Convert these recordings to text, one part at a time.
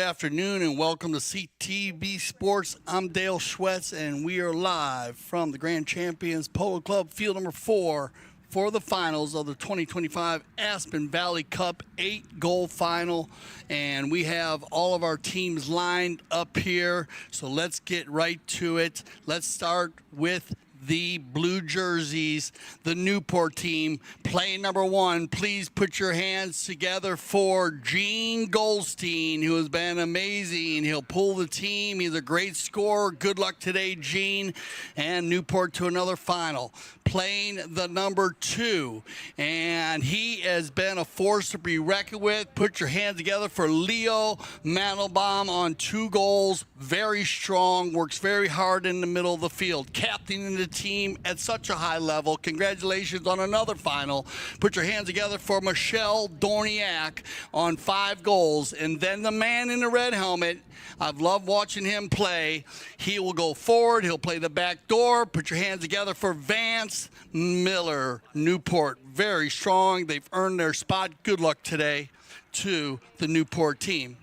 Afternoon and welcome to CTV Sports. I'm Dale Schwetz and we are live from the Grand Champions Polo Club Field number 4 for the finals of the 2025 Aspen Valley Cup 8-goal final. And we have all of our teams lined up here, so let's get right to it. Let's start with the blue jerseys, the Newport team, playing number 1. Please put your hands together for Gene Goldstein, who has been amazing. He'll pull the team. He's a great scorer. Good luck today, Gene. And Newport to another final. Playing the number 2, and he has been a force to be reckoned with. Put your hands together for Leo Mandelbaum on 2 goals. Very strong, works very hard in the middle of the field. Captaining the team at such a high level. Congratulations on another final. Put your hands together for Michel Dorignac on 5 goals. And then the man in the red helmet, I've loved watching him play. He will go forward. He'll play the back door. Put your hands together for Vance Miller, Newport. Very strong. They've earned their spot. Good luck today to the Newport team.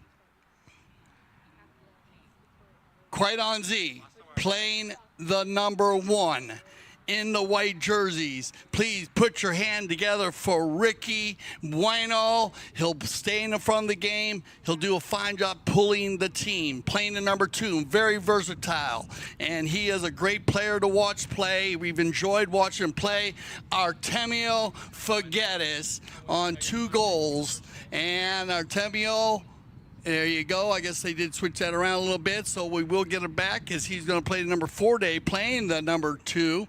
Quite on Z, playing the number 1 in the white jerseys. Please put your hand together for Ricky Bueno. He'll stay in the front of the game. He'll do a fine job pulling the team. Playing the number 2, very versatile. And he is a great player to watch play. We've enjoyed watching him play. Artemio Figueras on 2 goals. And Artemio, there you go. I guess they did switch that around a little bit, so we will get it back as he's going to play the number 4 day. Playing the number 2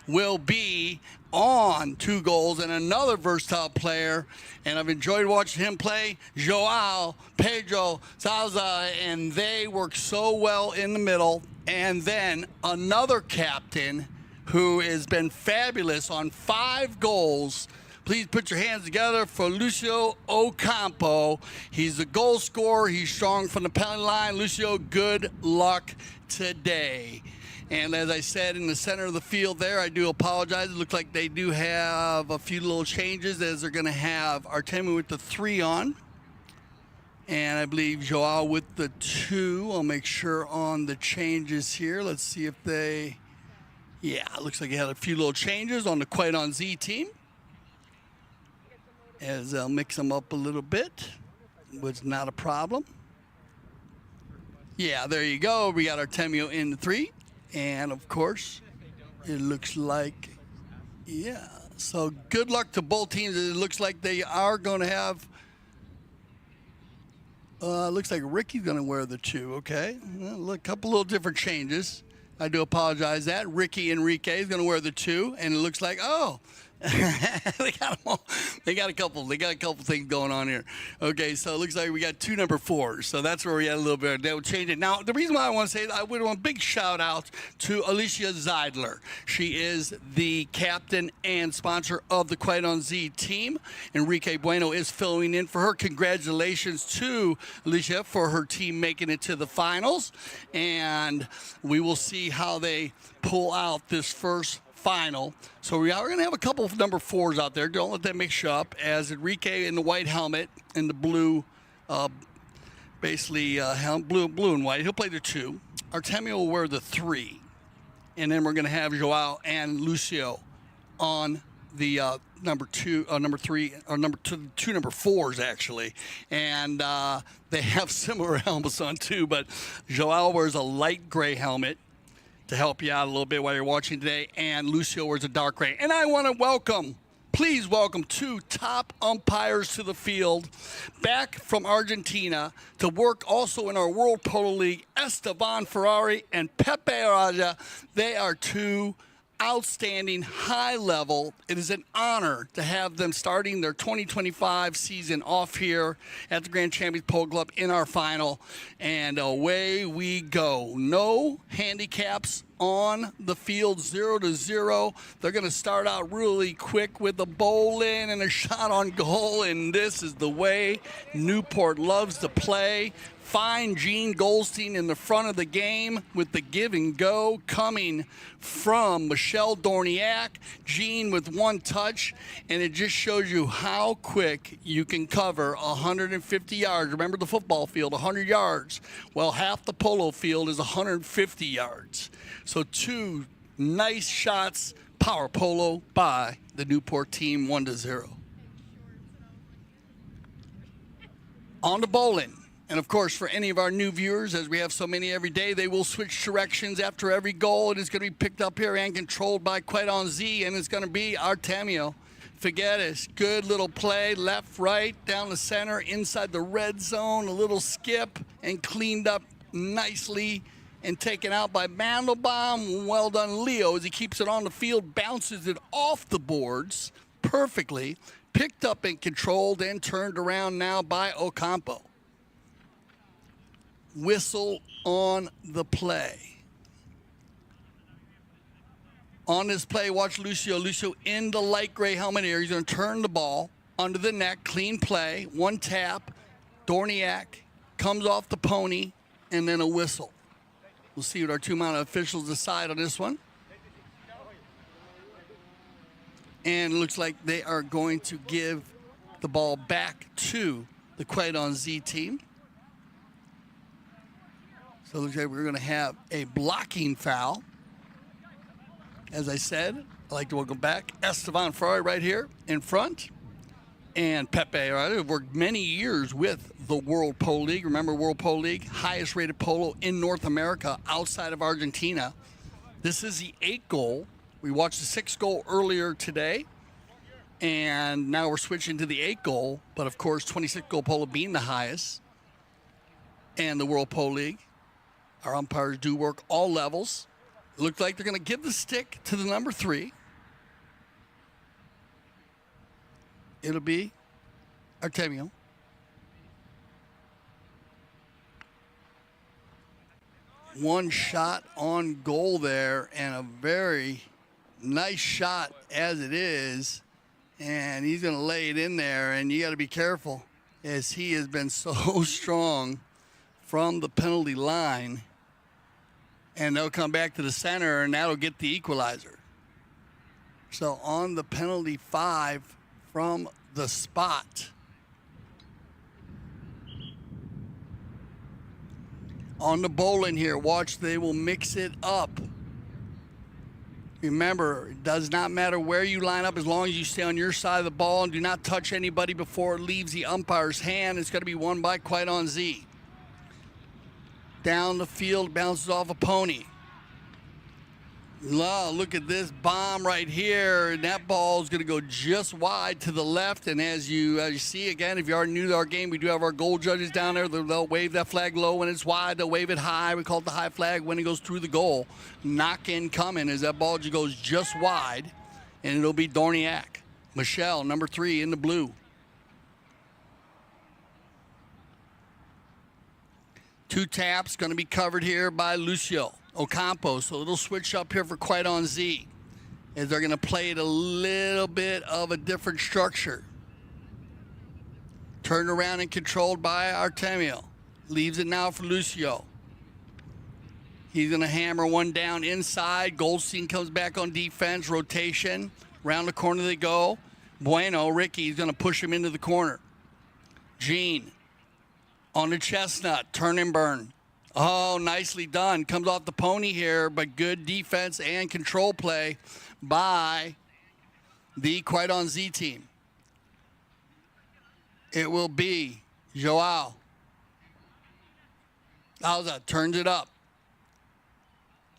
will be on 2 goals, and another versatile player, and I've enjoyed watching him play, Joao, Pedro, Souza, and they work so well in the middle. And then another captain who has been fabulous on 5 goals. Please put your hands together for Lucio Ocampo. He's a goal scorer. He's strong from the penalty line. Lucio, good luck today. And as I said, in the center of the field there, I do apologize. It looks like they do have a few little changes, as they're going to have Artemio with the 3 on. And I believe Joao with the 2. I'll make sure on the changes here. Let's see if they... Yeah, it looks like he had a few little changes on the Quite on Z team, as I'll mix them up a little bit, was not a problem. Yeah, there you go. We got Artemio in the 3. And, of course, it looks like, yeah. So good luck to both teams. It looks like they are going to have, looks like Ricky's going to wear the 2, okay. Well, a couple little different changes. I do apologize that. Ricky Enrique is going to wear the 2, and it looks like, oh, they got them all. They got a couple things going on here. Okay, so it looks like we got 2 number 4s. So that's where we had a little bit. They'll change it. Now, the reason why I want to say that, I would want a big shout out to Alecia Seidler. She is the captain and sponsor of the Quite on Z team. Enrique Bueno is filling in for her. Congratulations to Alecia for her team making it to the finals. And we will see how they pull out this first final. So we are going to have a couple of number 4s out there. Don't let that mix you up. As Enrique in the white helmet and the blue, blue and white. He'll play the 2. Artemio will wear the 3, and then we're going to have Joao and Lucio on the number 2, number 3, or number 2 number 4s actually, and they have similar helmets on too. But Joao wears a light gray helmet to help you out a little bit while you're watching today, and Lucio wears a dark gray. And I want to please welcome 2 top umpires to the field, back from Argentina to work also in our World Polo League, Esteban Ferrari and Pepe Araja. They are 2 outstanding, high level. It is an honor to have them starting their 2025 season off here at the Grand Champions Polo Club in our final. And away we go. No handicaps on the field, 0-0. They're going to start out really quick with a bowl in and a shot on goal, and this is the way Newport loves to play. find Gene Goldstein in the front of the game with the give and go coming from Michel Dorignac. Gene with one touch, and it just shows you how quick you can cover 150 yards. Remember the football field, 100 yards. Well, half the polo field is 150 yards. So 2 nice shots, power polo by the Newport team, 1-0. On to bowling. And of course, for any of our new viewers, as we have so many every day, they will switch directions after every goal. It is going to be picked up here and controlled by Quite on Z, and it's going to be Artemio Figueras. Good little play, left, right, down the center, inside the red zone, a little skip, and cleaned up nicely and taken out by Mandelbaum. Well done, Leo, as he keeps it on the field, bounces it off the boards perfectly, picked up and controlled and turned around now by Ocampo. Whistle on the play. On this play, watch Lucio. Lucio in the light gray helmet here. He's going to turn the ball under the neck. Clean play. One tap. Dorignac comes off the pony, and then a whistle. We'll see what our 2 mounted officials decide on this one. And it looks like they are going to give the ball back to the Quite on Z team. So it looks like we're going to have a blocking foul. As I said, I'd like to welcome back Esteban Ferrari right here in front. And Pepe, right, who've worked many years with the World Polo League. Remember World Polo League, highest rated polo in North America outside of Argentina. This is the 8th goal. We watched the 6th goal earlier today. And now we're switching to the 8th goal. But of course, 26th goal polo being the highest. And the World Polo League. Our umpires do work all levels. It looks like they're going to give the stick to the number 3. It'll be Artemio. One shot on goal there, and a very nice shot as it is. And he's going to lay it in there, and you got to be careful as he has been so strong from the penalty line. And they'll come back to the center, and that'll get the equalizer. So on the penalty 5 from the spot. On the bowling here, watch, they will mix it up. Remember, it does not matter where you line up as long as you stay on your side of the ball and do not touch anybody before it leaves the umpire's hand. It's going to be won by Quite on Z. Down the field, bounces off a pony. Oh, look at this bomb right here, and that ball is going to go just wide to the left. And as you see, again, if you are new to our game, we do have our goal judges down there. They'll wave that flag low when it's wide. They'll wave it high. We call it the high flag when it goes through the goal. Knock in coming as that ball just goes just wide, and it'll be Dorignac. Michel, number 3 in the blue. 2 taps going to be covered here by Lucio Ocampo. So it'll switch up here for Quite on Z as they're going to play it a little bit of a different structure. Turned around and controlled by Artemio. Leaves it now for Lucio. He's going to hammer one down inside. Goldstein comes back on defense. Rotation. Around the corner they go. Bueno, Ricky's going to push him into the corner. Gene. On the chestnut, turn and burn. Oh, nicely done. Comes off the pony here, but good defense and control play by the Quite on Z team. It will be Joao. Souza turns it up.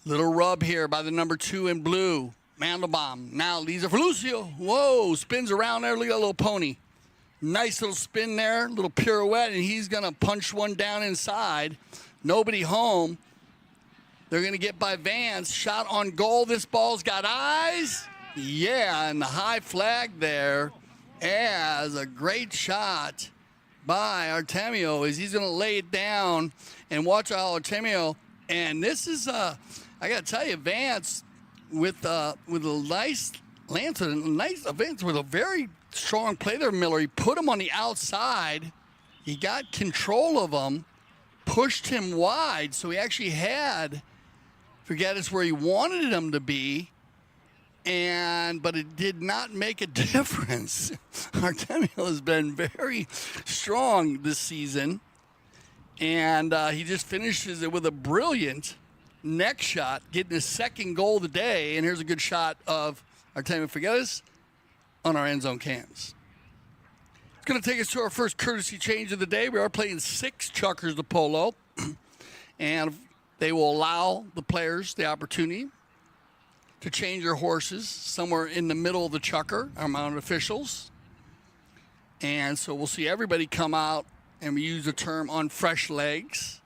Little rub here by the number 2 in blue. Mandelbaum. Now leaves it for Lucio. Whoa, spins around there. Look at that little pony. Nice little spin there, little pirouette, and he's going to punch one down inside. Nobody home. They're going to get by Vance. Shot on goal. This ball's got eyes. Yeah, and the high flag there as a great shot by Artemio as he's going to lay it down. And watch how Artemio, and this is, I got to tell you, Vance with a nice lance, a nice Vance with a very strong play there, Miller. He put him on the outside. He got control of him, pushed him wide, so he actually had Figueras where he wanted him to be, but it did not make a difference. Artemio has been very strong this season, and he just finishes it with a brilliant neck shot, getting his second goal of the day. And here's a good shot of Artemio Figueras on our end zone cams. It's going to take us to our first courtesy change of the day. We are playing 6 chuckers to polo, and they will allow the players the opportunity to change their horses somewhere in the middle of the chukker, our mounted officials. And so we'll see everybody come out, and we use the term on fresh legs.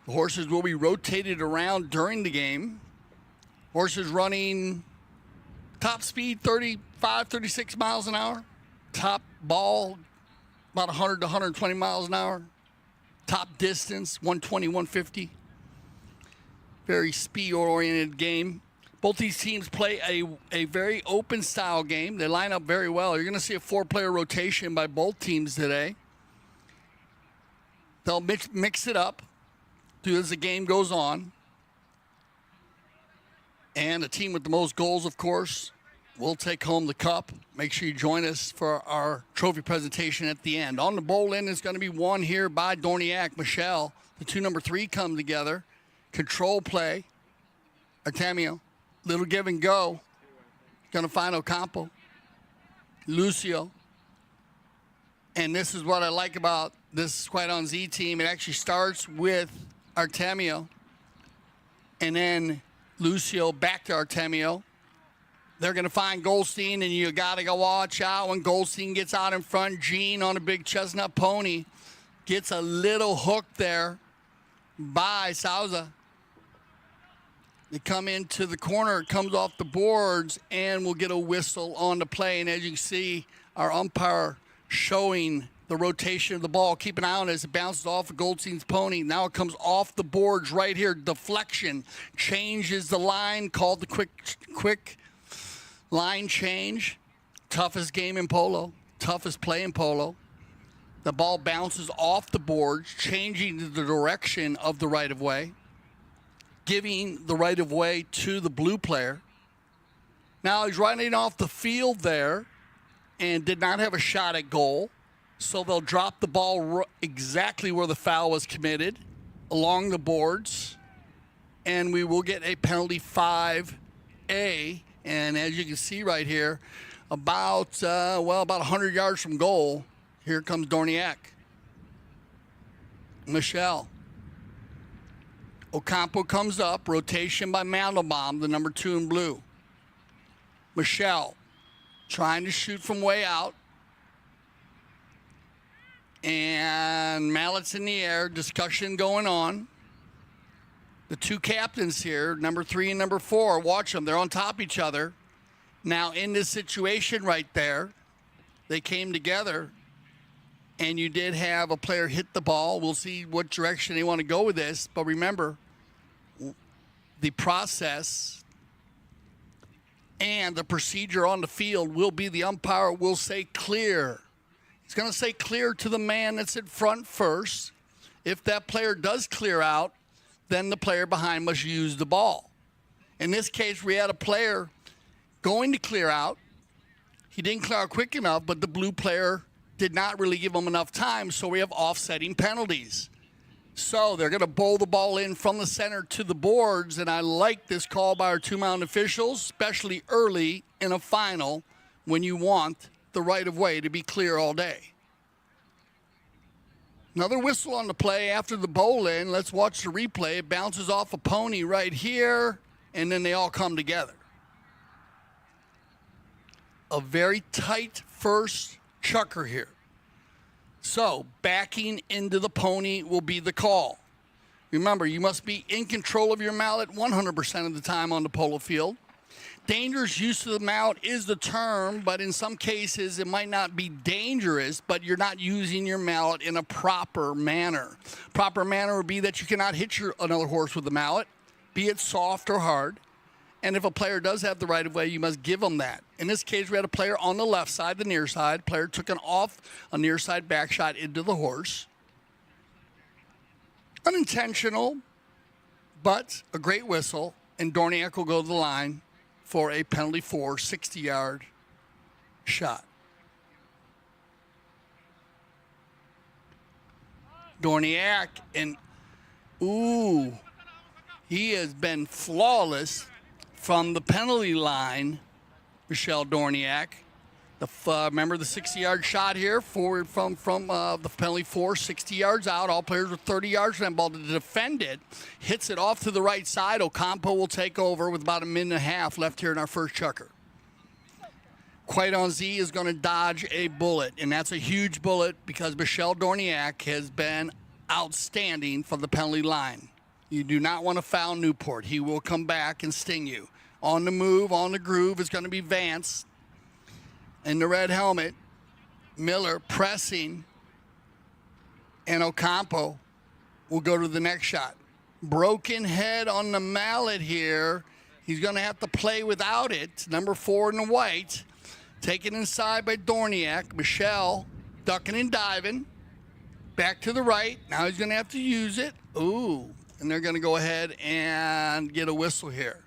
The horses will be rotated around during the game. Horses running top speed 35, 36 miles an hour. Top ball about 100 to 120 miles an hour. Top distance 120, 150. Very speed-oriented game. Both these teams play a very open style game. They line up very well. You're going to see a 4-player rotation by both teams today. They'll mix it up as the game goes on. And the team with the most goals, of course, will take home the cup. Make sure you join us for our trophy presentation at the end. On the bowl end is going to be won here by Dorignac. Michel, the 2 number 3 come together. Control play. Artemio, little give and go. Going to find Ocampo. Lucio. And this is what I like about this Quite On Z team. It actually starts with Artemio, and then Lucio back to Artemio. They're going to find Goldstein, and you got to go watch out when Goldstein gets out in front. Gene on a big chestnut pony gets a little hook there by Souza. They come into the corner, it comes off the boards, and we'll get a whistle on the play. And as you can see, our umpire showing the rotation of the ball. Keep an eye on it as it bounces off of Goldstein's pony. Now it comes off the boards right here. Deflection changes the line, called the quick line change. Toughest game in polo. Toughest play in polo. The ball bounces off the boards, changing the direction of the right-of-way, giving the right-of-way to the blue player. Now he's running off the field there and did not have a shot at goal. So they'll drop the ball exactly where the foul was committed, along the boards, and we will get a penalty 5A. And as you can see right here, about 100 yards from goal, here comes Dorignac. Michel. Ocampo comes up, rotation by Mandelbaum, the number 2 in blue. Michel trying to shoot from way out. And mallets in the air, discussion going on. The 2 captains here, number 3 and number 4, watch them. They're on top of each other. Now, in this situation right there, they came together, and you did have a player hit the ball. We'll see what direction they want to go with this. But remember, the process and the procedure on the field will be the umpire will say clear. He's going to say clear to the man that's in front first. If that player does clear out, then the player behind must use the ball. In this case, we had a player going to clear out. He didn't clear out quick enough, but the blue player did not really give him enough time, so we have offsetting penalties. So they're going to bowl the ball in from the center to the boards, and I like this call by our 2 mounted officials, especially early in a final when you want the right-of-way to be clear all day. Another whistle on the play after the bowl in. Let's watch the replay. It bounces off a pony right here, and then they all come together. A very tight first chukker here. So backing into the pony will be the call. Remember, you must be in control of your mallet 100% of the time on the polo field. Dangerous use of the mallet is the term, but in some cases it might not be dangerous, but you're not using your mallet in a proper manner. Proper manner would be that you cannot hit another horse with the mallet, be it soft or hard. And if a player does have the right of way, you must give them that. In this case, we had a player on the left side, the near side. Player took a near side back shot into the horse. Unintentional, but a great whistle, and Dorignac will go to the line for a penalty for 60-yard shot. Dorignac, and he has been flawless from the penalty line. Michel Dorignac. Remember the 60-yard shot here forward from the penalty for 60 yards out. All players with 30 yards from that ball to defend it. Hits it off to the right side. Ocampo will take over with about a minute and a half left here in our first chukker. Quaiton is going to dodge a bullet, and that's a huge bullet because Michel Dorignac has been outstanding from the penalty line. You do not want to foul Newport. He will come back and sting you. On the move, on the groove is going to be Vance in the red helmet. Miller pressing, and Ocampo will go to the next shot. Broken head on the mallet here. He's going to have to play without it. Number 4 in the white. Taken inside by Dorignac. Michel ducking and diving. Back to the right. Now he's going to have to use it. Ooh. And they're going to go ahead and get a whistle here.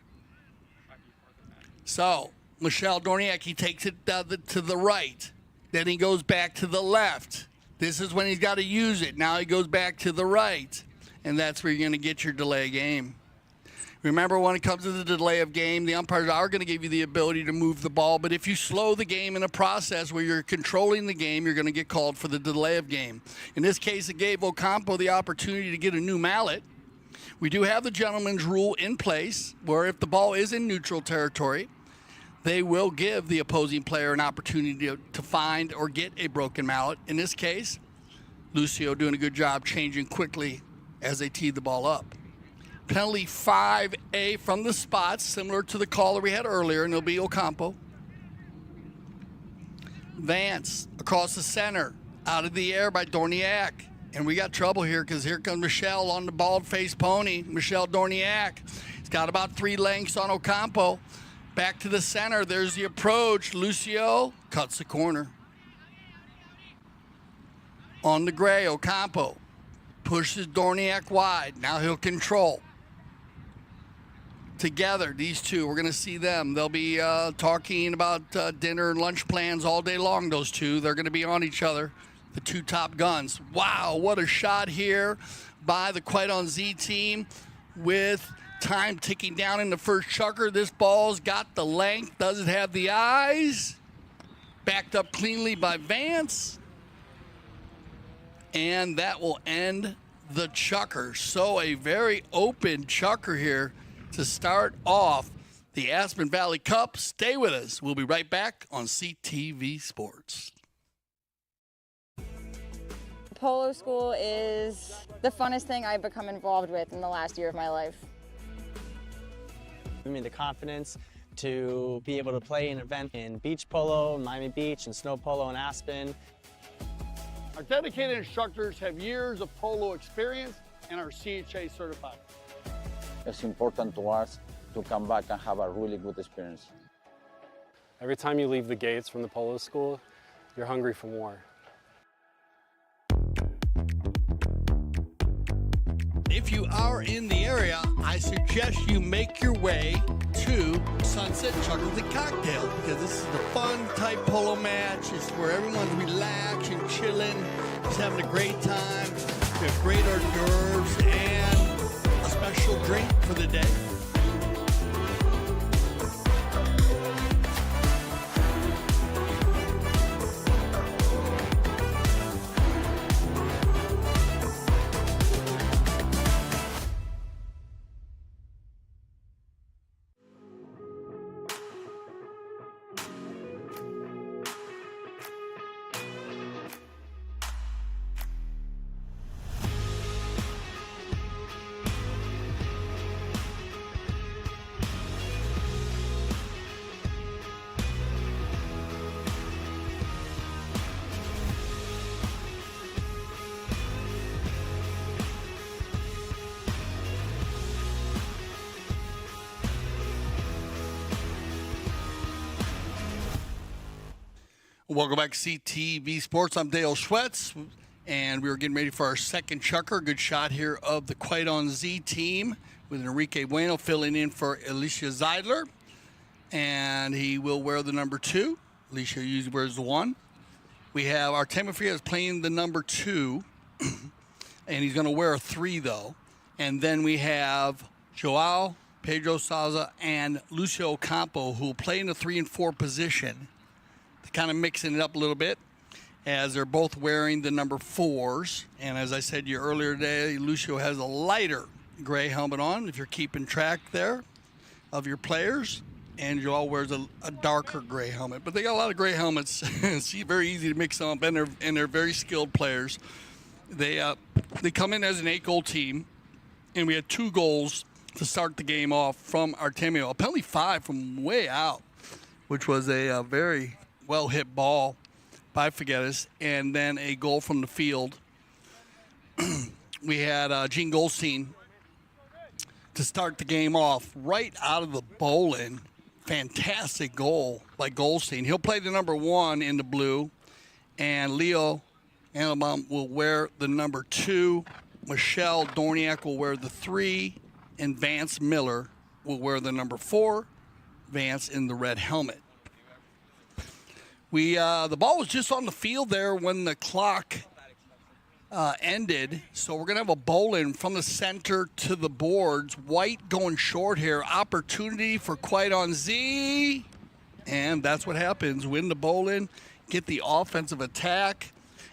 So, Michel Dorignac, he takes it to the right. Then he goes back to the left. This is when he's got to use it. Now he goes back to the right. And that's where you're going to get your delay game. Remember, when it comes to the delay of game, the umpires are going to give you the ability to move the ball. But if you slow the game in a process where you're controlling the game, you're going to get called for the delay of game. In this case, it gave Ocampo the opportunity to get a new mallet. We do have the gentleman's rule in place where if the ball is in neutral territory, they will give the opposing player an opportunity to find or get a broken mallet. In this case, Lucio doing a good job changing quickly as they tee the ball up. Penalty 5A from the spots, similar to the call that we had earlier, and it'll be Ocampo. Vance across the center, out of the air by Dorignac. And we got trouble here because here comes Michel on the bald-faced pony. Michel Dorignac. He's got about 3 lengths on Ocampo. Back to the center. There's the approach. Lucio cuts the corner. On the gray, Ocampo pushes Dorignac wide. Now he'll control. Together, these two, we're going to see them. They'll be talking about dinner and lunch plans all day long, those two. They're going to be on each other. The two top guns. Wow, what a shot here by the Quaiton team with time ticking down in the first chukker. This ball's got the length. Does it have the eyes? Backed up cleanly by Vance. And that will end the chukker. So a very open chukker here to start off the Aspen Valley Cup. Stay with us. We'll be right back on CTV Sports. Polo school is the funnest thing I've become involved with in the last year of my life. Gave me the confidence to be able to play an event in beach polo, Miami Beach, and snow polo in Aspen. Our dedicated instructors have years of polo experience and are CHA certified. It's important to us to come back and have a really good experience. Every time you leave the gates from the polo school, you're hungry for more. If you are in the area, I suggest you make your way to Sunset Chuckles and Cocktail because this is the fun type polo match. It's where everyone's relaxed and chilling, just having a great time. We have great hors d'oeuvres and a special drink for the day. Welcome back to CTV Sports. I'm Dale Schwetz, And we were getting ready for our second chucker. Good shot here of the Quite on Z team with Enrique Bueno filling in for Alecia Seidler. And he will wear the number 2. Alecia usually wears the 1. We have Artemio Figueras playing the number 2. And he's going to wear a 3, though. And then we have Joao, Pedro, Souza, and Lucio Ocampo, who will play in the 3 and 4 position. They're kind of mixing it up a little bit, as they're both wearing the number 4s. And as I said to you earlier today, Lucio has a lighter gray helmet on, if you're keeping track there of your players. And Joao wears a darker gray helmet. But they got a lot of gray helmets. It's very easy to mix them up, and they're very skilled players. They come in as an 8-goal team, and we had 2 goals to start the game off from Artemio. A penalty 5 from way out, which was a very well-hit ball by Figueras, and then a goal from the field. We had Gene Goldstein to start the game off right out of the bowling. Fantastic goal by Goldstein. He'll play the number 1 in the blue, and Leo Mandelbaum will wear the number 2. Michel Dorignac will wear the 3, and Vance Miller will wear the number 4. Vance in the red helmet. The ball was just on the field there when the clock ended, so we're going to have a bowl-in from the center to the boards. White going short here. Opportunity for Quite on Z, and that's what happens. Win the bowl-in, get the offensive attack,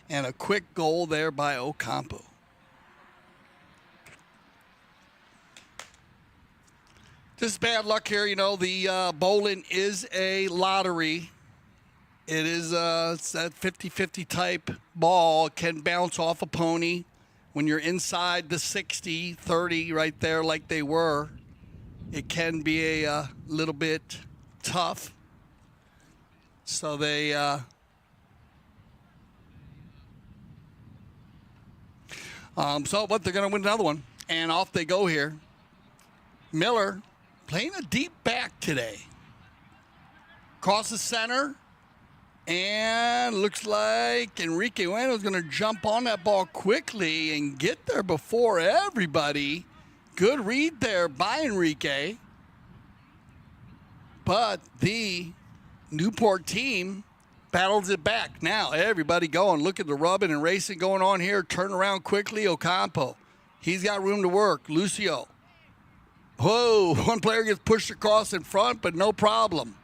and a quick goal there by Ocampo. Just bad luck here. You know, the bowling is a lottery. It is it's that 50-50 type ball. It can bounce off a pony. When you're inside the 60-30 right there like they were, it can be a little bit tough. So they but they're going to win another one. And off they go here. Miller playing a deep back today. Across the center. And looks like Enrique Bueno is going to jump on that ball quickly and get there before everybody. Good read there by Enrique. But the Newport team battles it back. Now everybody going. Look at the rubbing and racing going on here. Turn around quickly. Ocampo. He's got room to work. Lucio. Whoa, one player gets pushed across in front, but no problem.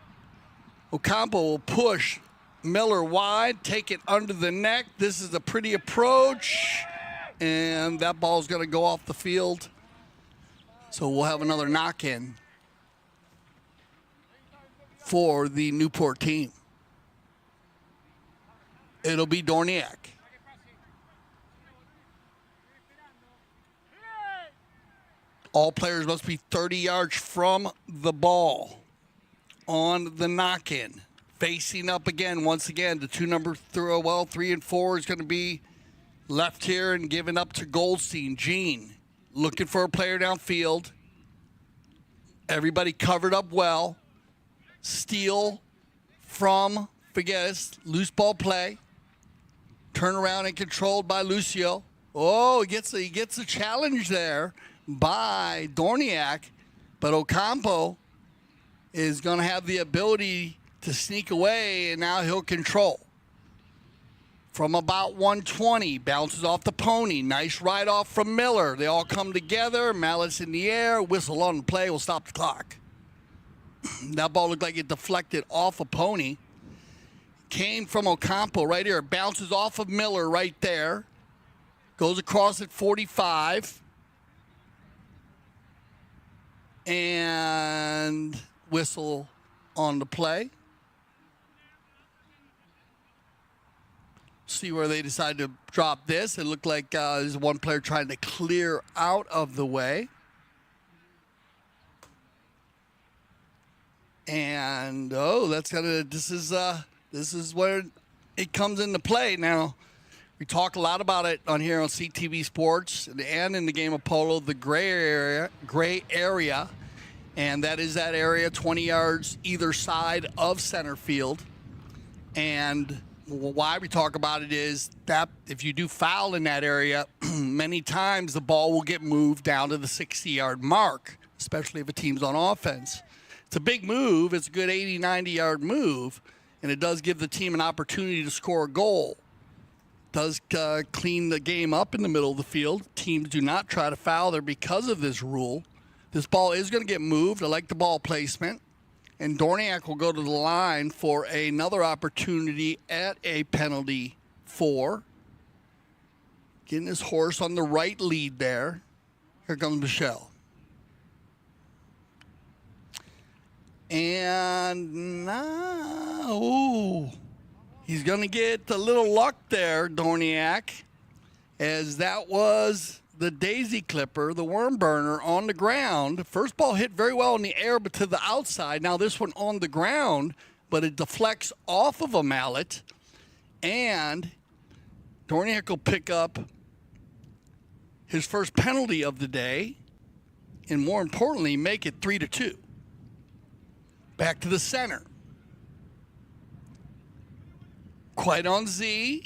Ocampo will push Miller wide, take it under the neck. This is a pretty approach, and that ball's going to go off the field. So we'll have another knock-in for the Newport team. It'll be Dorignac. All players must be 30 yards from the ball on the knock-in. Facing up again, once again, the 2 number 3 and 4 is going to be left here and given up to Goldstein. Gene looking for a player downfield. Everybody covered up well. Steal from Figueras. Loose ball play. Turn around and controlled by Lucio. Oh, he gets a challenge there by Dorignac, but Ocampo is going to have the ability to sneak away, and now he'll control. From about 120, bounces off the pony. Nice ride off from Miller. They all come together, mallets in the air, whistle on the play, will stop the clock. That ball looked like it deflected off a pony. Came from Ocampo right here. Bounces off of Miller right there. Goes across at 45. And whistle on the play. See where they decide to drop this. It looked like there's one player trying to clear out of the way. And this is where it comes into play. Now, we talk a lot about it on here on CTV Sports and in the game of polo, the gray area, and that is that area 20 yards either side of center field. And why we talk about it is that if you do foul in that area, many times the ball will get moved down to the 60-yard mark, especially if a team's on offense. It's a big move. It's a good 80, 90-yard move, and it does give the team an opportunity to score a goal. It does clean the game up in the middle of the field. Teams do not try to foul there because of this rule. This ball is going to get moved. I like the ball placement. And Dorignac will go to the line for another opportunity at a penalty 4. Getting his horse on the right lead there. Here comes Michel. And now, ooh, he's going to get a little luck there, Dorignac, as that was the daisy clipper, the worm burner on the ground. First ball hit very well in the air, but to the outside. Now this one on the ground, but it deflects off of a mallet. And Dorignac will pick up his first penalty of the day, and more importantly, make it 3-2. Back to the center. Quite on Z.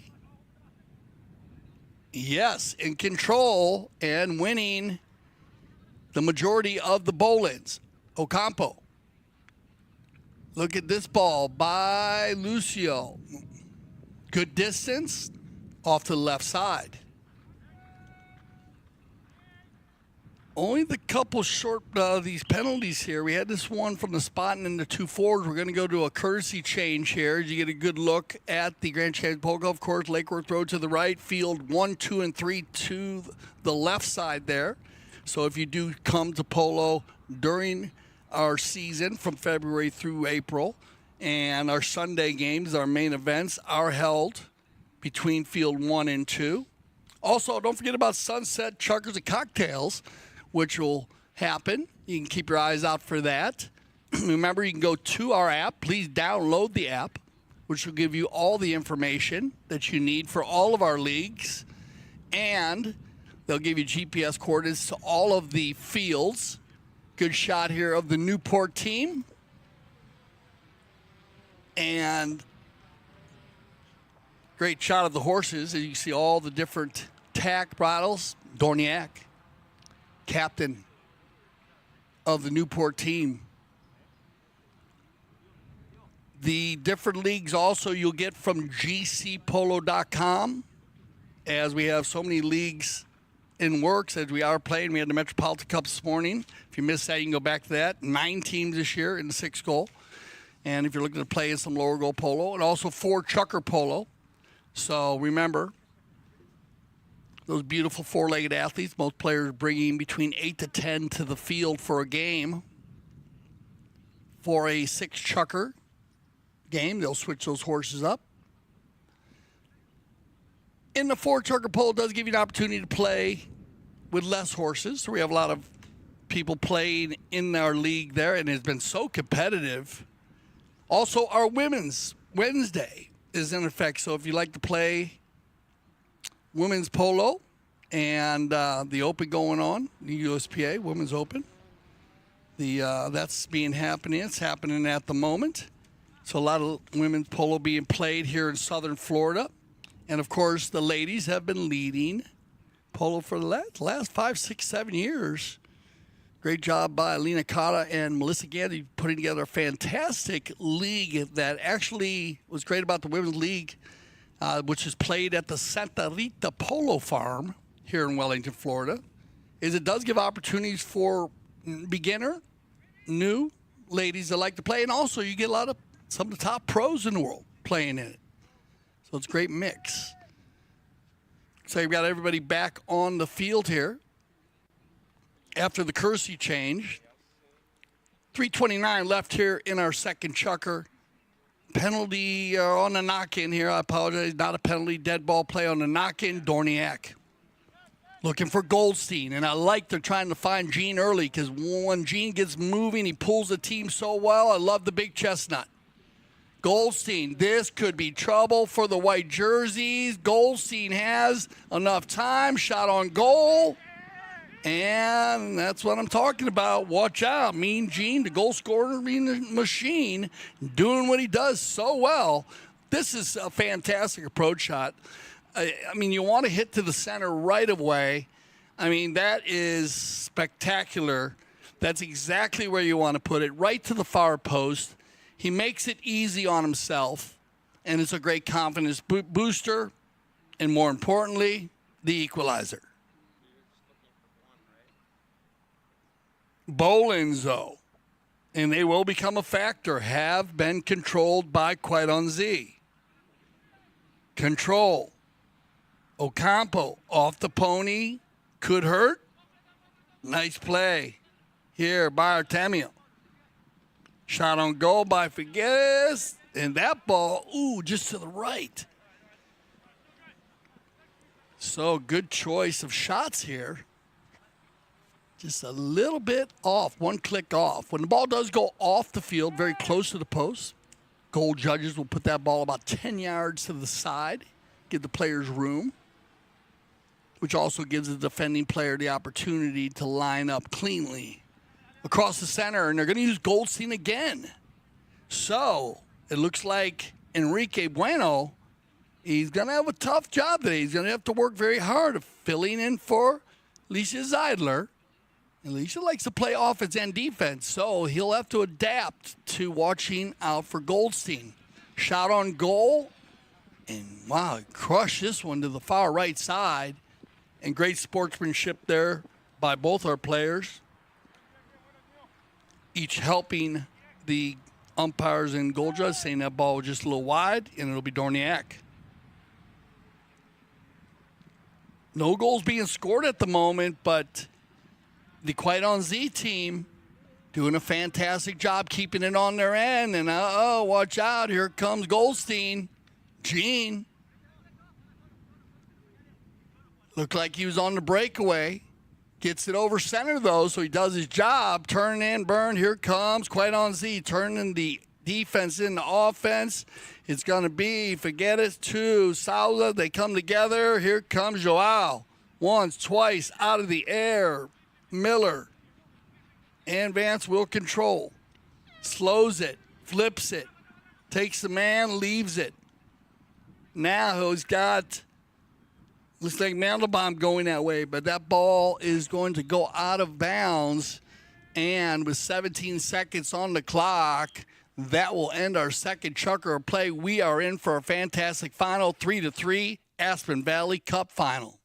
Yes, in control and winning the majority of the bowl-ins. Ocampo. Look at this ball by Lucio. Good distance off to the left side. Only the couple short these penalties here. We had this one from the spot and then the 2 forwards. We're going to go to a courtesy change here. You get a good look at the Grand Champion Polo Golf Course. Lake Worth Road to the right. Field 1, 2, and 3 to the left side there. So if you do come to polo during our season from February through April, and our Sunday games, our main events, are held between field 1 and 2. Also, don't forget about Sunset Chuckers and Cocktails, which will happen. You can keep your eyes out for that. Remember, you can go to our app. Please download the app, which will give you all the information that you need for all of our leagues. And they'll give you GPS coordinates to all of the fields. Good shot here of the Newport team. And great shot of the horses. As you see all the different tack bridles. Dorignac, captain of the Newport team. The different leagues also you'll get from gcpolo.com, as we have so many leagues in works as we are playing. We had the Metropolitan Cup this morning. If you missed that, you can go back to that. 9 teams this year in the 6 goal. And if you're looking to play in some lower goal polo, and also 4 chucker polo. So remember, those beautiful 4-legged athletes, most players bringing between 8 to 10 to the field for a game. For a 6 chucker game, they'll switch those horses up. In the 4 chucker polo, it does give you an opportunity to play with less horses. So we have a lot of people playing in our league there, and it's been so competitive. Also, our women's Wednesday is in effect. So if you like to play women's polo and the Open going on, the USPA Women's Open, that's happening. It's happening at the moment. So a lot of women's polo being played here in southern Florida. And, of course, the ladies have been leading polo for the last 5, 6, 7 years. Great job by Alina Cotta and Melissa Gandy putting together a fantastic league that actually was great about the women's league, which is played at the Santa Rita Polo Farm here in Wellington, Florida, is it does give opportunities for beginner, new ladies that like to play, and also you get a lot of some of the top pros in the world playing in it. So it's a great mix. So you've got everybody back on the field here after the courtesy change. 3:29 left here in our second chukker. Penalty on the knock-in here. I apologize. Not a penalty. Dead ball play on the knock-in. Dorignac looking for Goldstein. And I like they're trying to find Gene early because when Gene gets moving, he pulls the team so well. I love the big chestnut. Goldstein, this could be trouble for the white jerseys. Goldstein has enough time. Shot on goal. And that's what I'm talking about. Watch out. Mean Gene, the goal scorer, mean machine, doing what he does so well. This is a fantastic approach shot. I mean, you want to hit to the center right away. I mean, that is spectacular. That's exactly where you want to put it, right to the far post. He makes it easy on himself, and it's a great confidence booster, and more importantly, the equalizer. Bowlings, though, and they will become a factor, have been controlled by Quaironzi. Control. Ocampo off the pony. Could hurt. Nice play here by Artemio. Shot on goal by Figueras. And that ball, just to the right. So good choice of shots here. Just a little bit off, one click off. When the ball does go off the field, very close to the post, goal judges will put that ball about 10 yards to the side, give the players room, which also gives the defending player the opportunity to line up cleanly across the center, and they're going to use Goldstein again. So it looks like Enrique Bueno, he's going to have a tough job today. He's going to have to work very hard of filling in for Alecia Seidler. Alecia likes to play offense and defense, so he'll have to adapt to watching out for Goldstein. Shot on goal, and wow, crushed this one to the far right side. And great sportsmanship there by both our players, each helping the umpires and goal judge, saying that ball was just a little wide, and it'll be Dorignac. No goals being scored at the moment, but the Quaironzi team doing a fantastic job keeping it on their end. And watch out, here comes Goldstein. Gene. Looked like he was on the breakaway. Gets it over center, though, so he does his job. Turn in, burn. Here comes Quaironzi turning the defense into offense. It's going to be Figueras to Souza. They come together. Here comes Joao. Once, twice, out of the air. Miller and Vance will control. Slows it, flips it, takes the man, leaves it. Now he's got, looks like Mandelbaum going that way, but that ball is going to go out of bounds. And with 17 seconds on the clock, that will end our second chukker of play. We are in for a fantastic final, 3-3, Aspen Valley Cup final.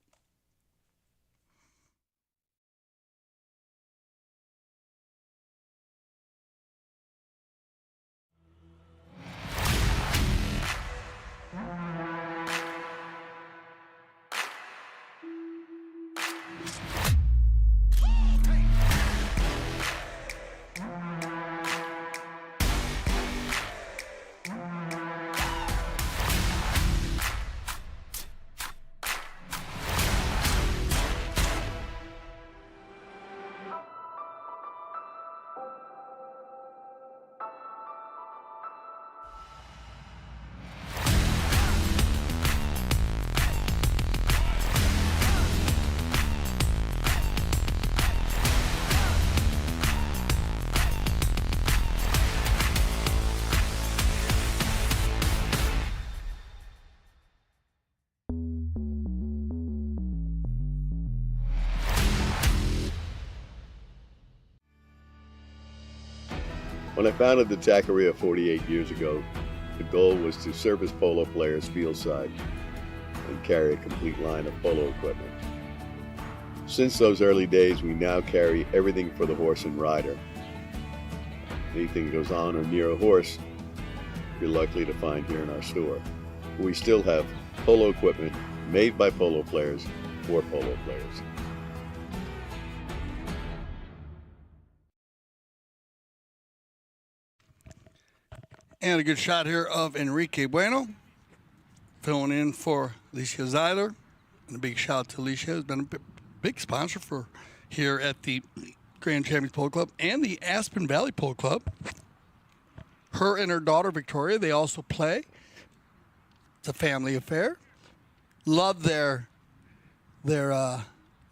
When I founded the Taqueria 48 years ago, the goal was to service polo players fieldside and carry a complete line of polo equipment. Since those early days, we now carry everything for the horse and rider. Anything that goes on or near a horse, you're likely to find here in our store. We still have polo equipment made by polo players for polo players. And a good shot here of Enrique Bueno, filling in for Alecia Seidler. And a big shout out to Alecia, who's been a big sponsor for here at the Grand Champions Polo Club and the Aspen Valley Polo Club. Her and her daughter, Victoria, they also play. It's a family affair. Love their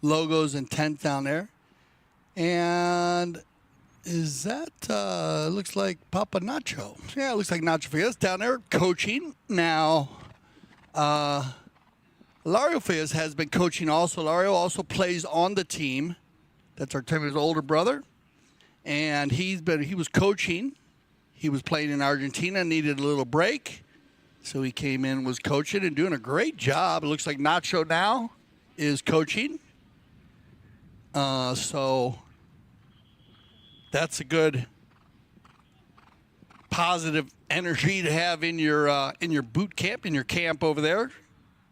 logos and tent down there. And Is that, looks like Papa Nacho. Yeah, it looks like Nacho Figueras down there coaching. Now, Lario Figueras has been coaching also. Lario also plays on the team. That's Artemio's older brother. And he was coaching. He was playing in Argentina, needed a little break. So he came in, was coaching, and doing a great job. It looks like Nacho now is coaching. So that's a good positive energy to have in your boot camp, in your camp over there.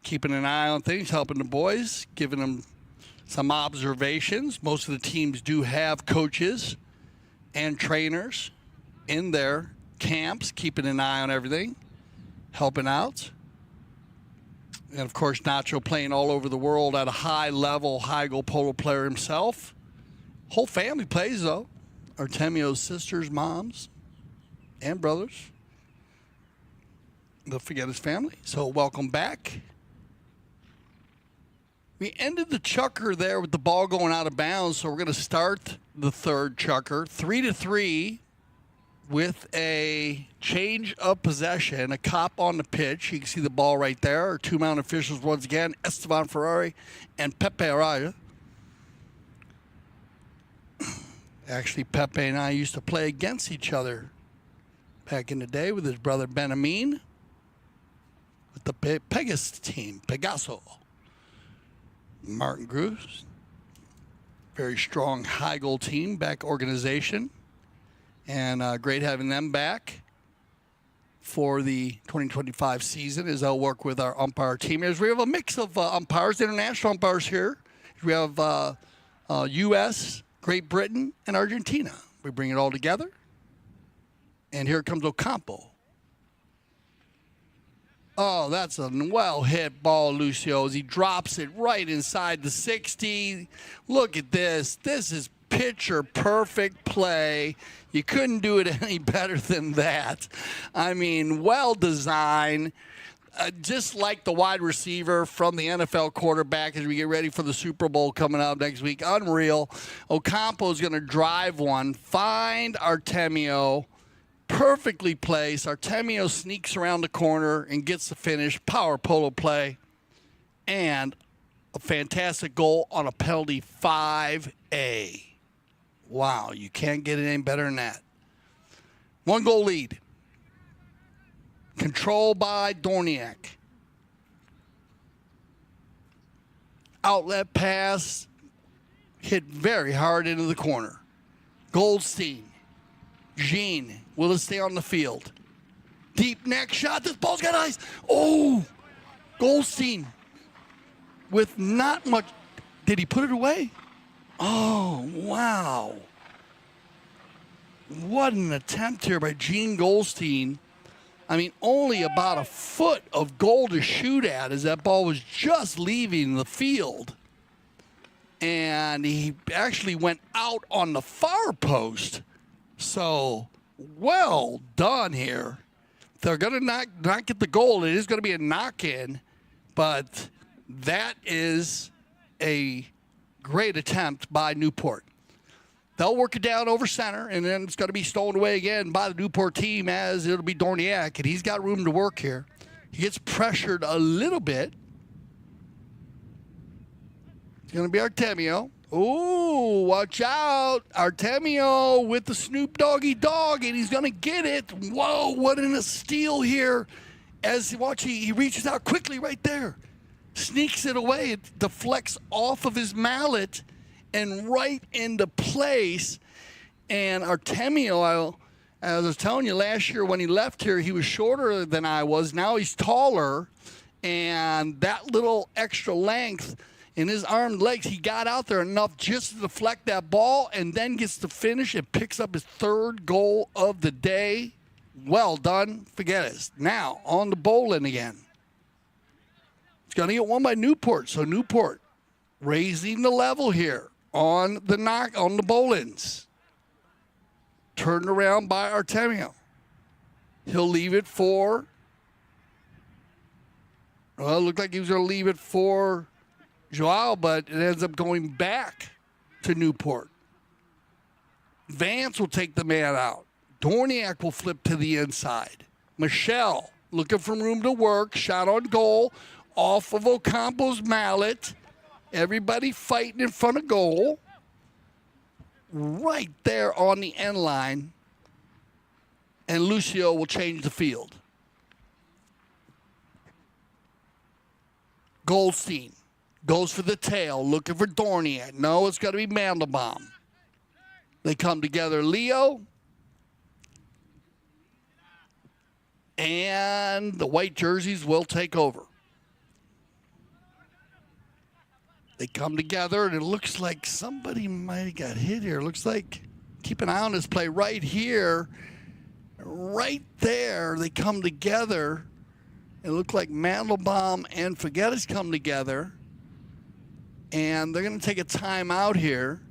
Keeping an eye on things, helping the boys, giving them some observations. Most of the teams do have coaches and trainers in their camps, keeping an eye on everything, helping out. And, of course, Nacho playing all over the world at a high level, high-goal polo player himself. Whole family plays, though. Artemio's sisters, moms, and brothers. The Figueras family. So welcome back. We ended the chukker there with the ball going out of bounds, so we're going to start the third chukker. 3-3 with a change of possession, a cop on the pitch. You can see the ball right there. Our two mounted officials once again, Esteban Ferrari and Pepe Araya. Actually, Pepe and I used to play against each other back in the day with his brother Ben Amin with the Pegasus team, Pegaso. Martin Cruz, very strong high goal team, back organization, and great having them back for the 2025 season as they'll work with our umpire team. As we have a mix of umpires, international umpires here. We have U.S., Great Britain, and Argentina. We bring it all together, and here comes Ocampo. Oh, that's a well-hit ball, Lucio, as he drops it right inside the 60. Look at this. This is picture-perfect play. You couldn't do it any better than that. I mean, well-designed, just like the wide receiver from the NFL quarterback as we get ready for the Super Bowl coming up next week. Unreal. Ocampo's going to drive one, find Artemio, perfectly placed. Artemio sneaks around the corner and gets the finish. Power polo play. And a fantastic goal on a penalty 5A. Wow, you can't get it any better than that. 1-goal lead. Controlled by Dorignac. Outlet pass. Hit very hard into the corner. Goldstein. Jean, will it stay on the field? Deep neck shot. This ball's got eyes. Oh, Goldstein with not much. Did he put it away? Oh, wow. What an attempt here by Gene Goldstein. I mean, only about a foot of goal to shoot at as that ball was just leaving the field. And he actually went out on the far post. So, well done here. They're going to not get the goal. It is going to be a knock-in, but that is a great attempt by Newport. They'll work it down over center, and then it's going to be stolen away again by the Newport team as it'll be Dorignac, and he's got room to work here. He gets pressured a little bit. It's going to be Artemio. Ooh, watch out. Artemio with the Snoop Doggy Dog, and he's going to get it. Whoa, what a steal here. As he reaches out quickly right there. Sneaks it away. It deflects off of his mallet and right into place. And Artemio, as I was telling you last year when he left here, he was shorter than I was. Now he's taller. And that little extra length in his arm and legs, he got out there enough just to deflect that ball and then gets to finish and picks up his third goal of the day. Well done, Figueras. Now, on the bowling again. It's going to get one by Newport. So Newport raising the level here on the bowlings. Turned around by Artemio. He'll leave it for, well, it looked like he was going to leave it for Joao, but it ends up going back to Newport. Vance will take the man out. Dorignac will flip to the inside. Michel looking for room to work. Shot on goal off of Ocampo's mallet. Everybody fighting in front of goal. Right there on the end line. And Lucio will change the field. Goldstein goes for the tail, looking for Dorignac. No, it's got to be Mandelbaum. They come together, Leo. And the white jerseys will take over. They come together, and it looks like somebody might have got hit here. It looks like, keep an eye on this play right here. Right there, they come together. It looked like Mandelbaum and Figueras come together. And they're going to take a timeout here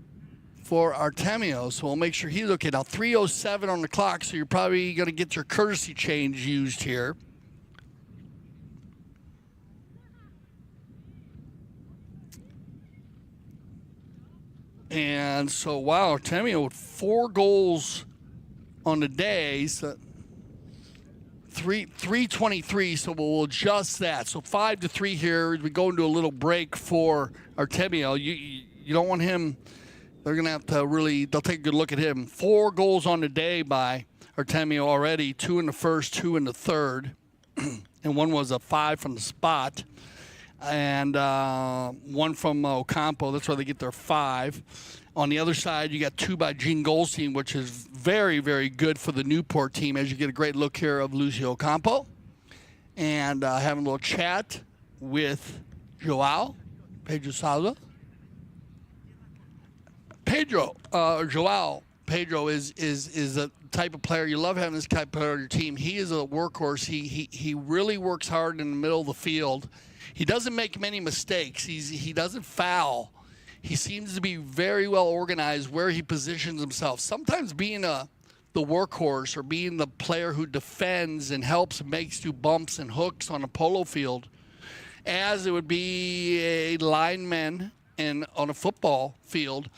for Artemio. So we'll make sure he's okay. Now 3:07 on the clock, so you're probably going to get your courtesy change used here. And so, wow, Artemio with 4 goals on the day. So 3:23, so we'll adjust that. So 5-3 here. We go into a little break for Artemio. You don't want him. They're going to have to really, they'll take a good look at him. 4 goals on the day by Artemio already. 2 in the first, 2 in the third. And one was a 5 from the spot. And 1 from Ocampo. That's where they get their 5. On the other side, you got 2 by Gene Goldstein, which is very, very good for the Newport team, as you get a great look here of Lucio Ocampo. And having a little chat with Joao, Pedro Souza. Joao, Pedro is a type of player. You love having this type of player on your team. He is a workhorse. He really works hard in the middle of the field. He doesn't make many mistakes. He doesn't foul. He seems to be very well organized where he positions himself. Sometimes being the workhorse or being the player who defends and helps and makes do bumps and hooks on a polo field, as it would be a lineman on a football field,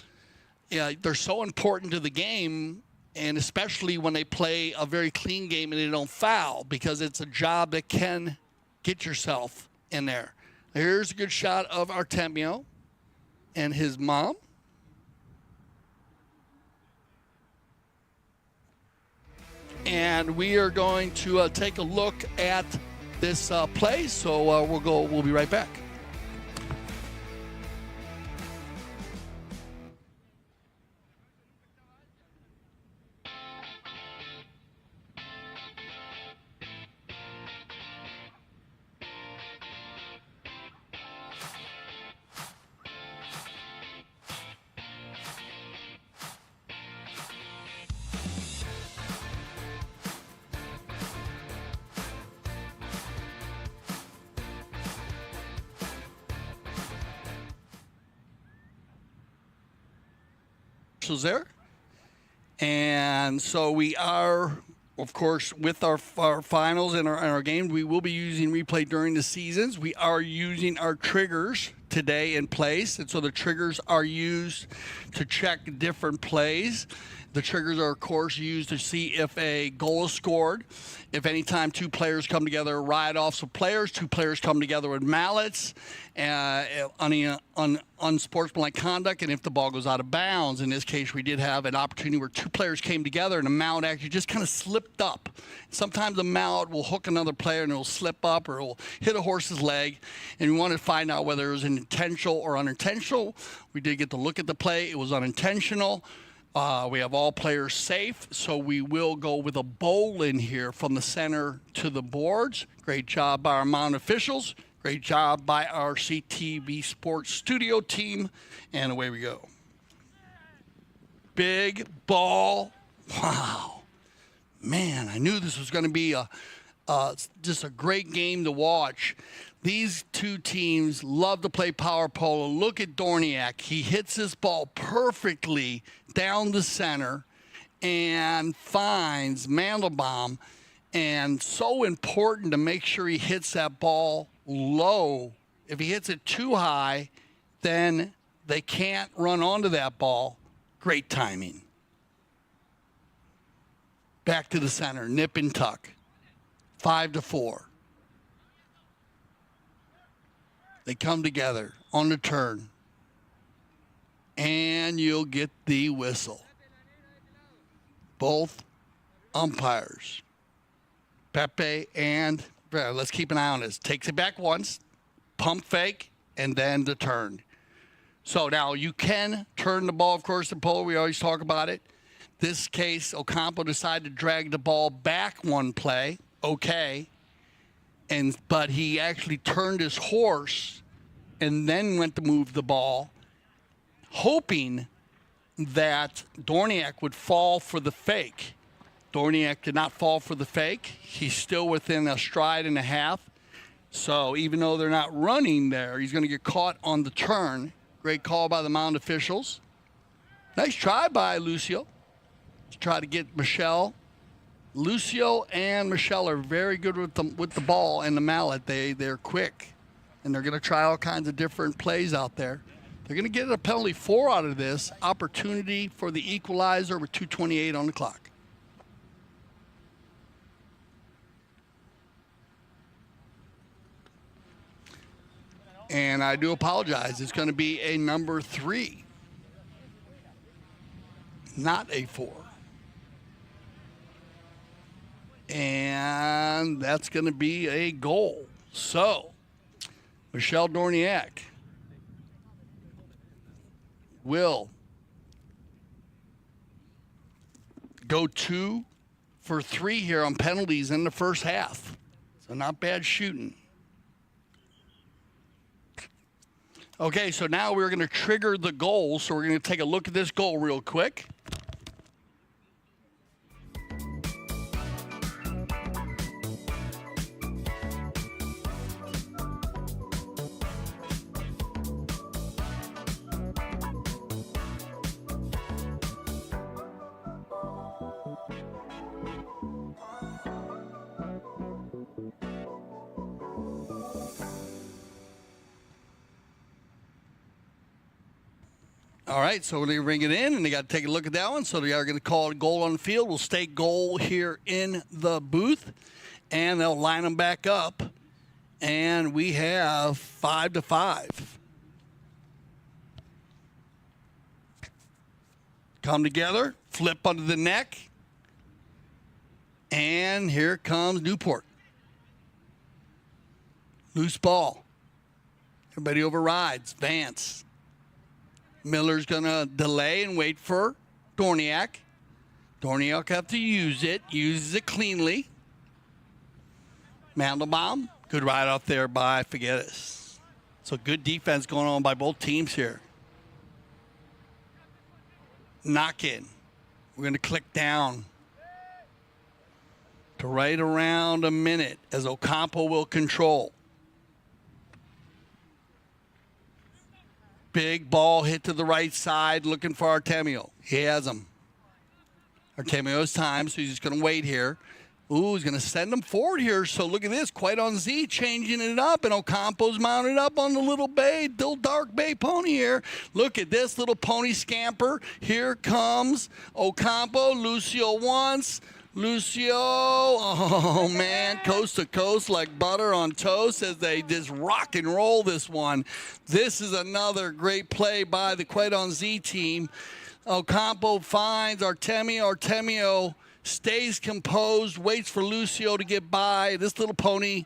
they're so important to the game, and especially when they play a very clean game and they don't foul, because it's a job that can get yourself in there. Here's a good shot of Artemio and his mom. And we are going to take a look at this play. So we'll be right back. There. And so we are, of course, with our finals and our games, we will be using replay during the seasons. We are using our triggers today in place, and so the triggers are used to check different plays. The triggers are, of course, used to see if a goal is scored, if any time 2 players come together, ride-offs of players, 2 players come together with mallets, unsportsmanlike conduct, and if the ball goes out of bounds. In this case, we did have an opportunity where 2 players came together and a mallet actually just kind of slipped up. Sometimes a mallet will hook another player and it will slip up or it will hit a horse's leg, and we wanted to find out whether it was intentional or unintentional. We did get to look at the play. It was unintentional. We have all players safe, so we will go with a bowl in here from the center to the boards. Great job by our mound officials. Great job by our CTV Sports studio team. And away we go. Big ball. Wow. Man, I knew this was going to be just a great game to watch. These 2 teams love to play power polo. Look at Dorignac. He hits this ball perfectly down the center and finds Mandelbaum. And so important to make sure he hits that ball low. If he hits it too high, then they can't run onto that ball. Great timing. back to the center, nip and tuck. 5-4. They come together on the turn. And you'll get the whistle. Both umpires, Pepe and, let's keep an eye on this. Takes it back once, pump fake, and then the turn. So now you can turn the ball, of course, in polo. We always talk about it. This case, Ocampo decided to drag the ball back one play. Okay. But he actually turned his horse and then went to move the ball, hoping that Dorignac would fall for the fake. Dorignac did not fall for the fake. He's still within a stride and a half. So even though they're not running there, he's going to get caught on the turn. Great call by the mound officials. Nice try by Lucio to try to get Michel. Lucio and Michel are very good with the ball and the mallet. They're quick, and they're going to try all kinds of different plays out there. They're going to get a penalty 4 out of this. Opportunity for the equalizer with 2:28 on the clock. And I do apologize. It's going to be a number 3, not a 4. And that's going to be a goal. So, Michel Dorignac will go 2 for 3 here on penalties in the first half. So not bad shooting. Okay, so now we're going to trigger the goal. So we're going to take a look at this goal real quick. All right, so they bring it in, and they got to take a look at that one. So they are going to call it goal on the field. We'll state goal here in the booth, and they'll line them back up. And we have 5-5. Come together, flip under the neck, and here comes Newport. Loose ball. Everybody overrides. Vance. Miller's going to delay and wait for Dorignac. Dorignac have to use it. Uses it cleanly. Mandelbaum. Good ride off there by Figueras. So good defense going on by both teams here. Knock in. We're going to click down to right around a minute as Ocampo will control. Big ball hit to the right side, looking for Artemio. He has him. Artemio's time, so he's just going to wait here. Ooh, he's going to send him forward here. So look at this, quite on Z, changing it up, and Ocampo's mounted up on the little dark bay pony here. Look at this little pony scamper. Here comes Ocampo. Lucio once. Lucio, oh man, coast to coast like butter on toast as they just rock and roll this one. This is another great play by the Quite on Z team. Ocampo finds Artemio. Artemio stays composed, waits for Lucio to get by. This little pony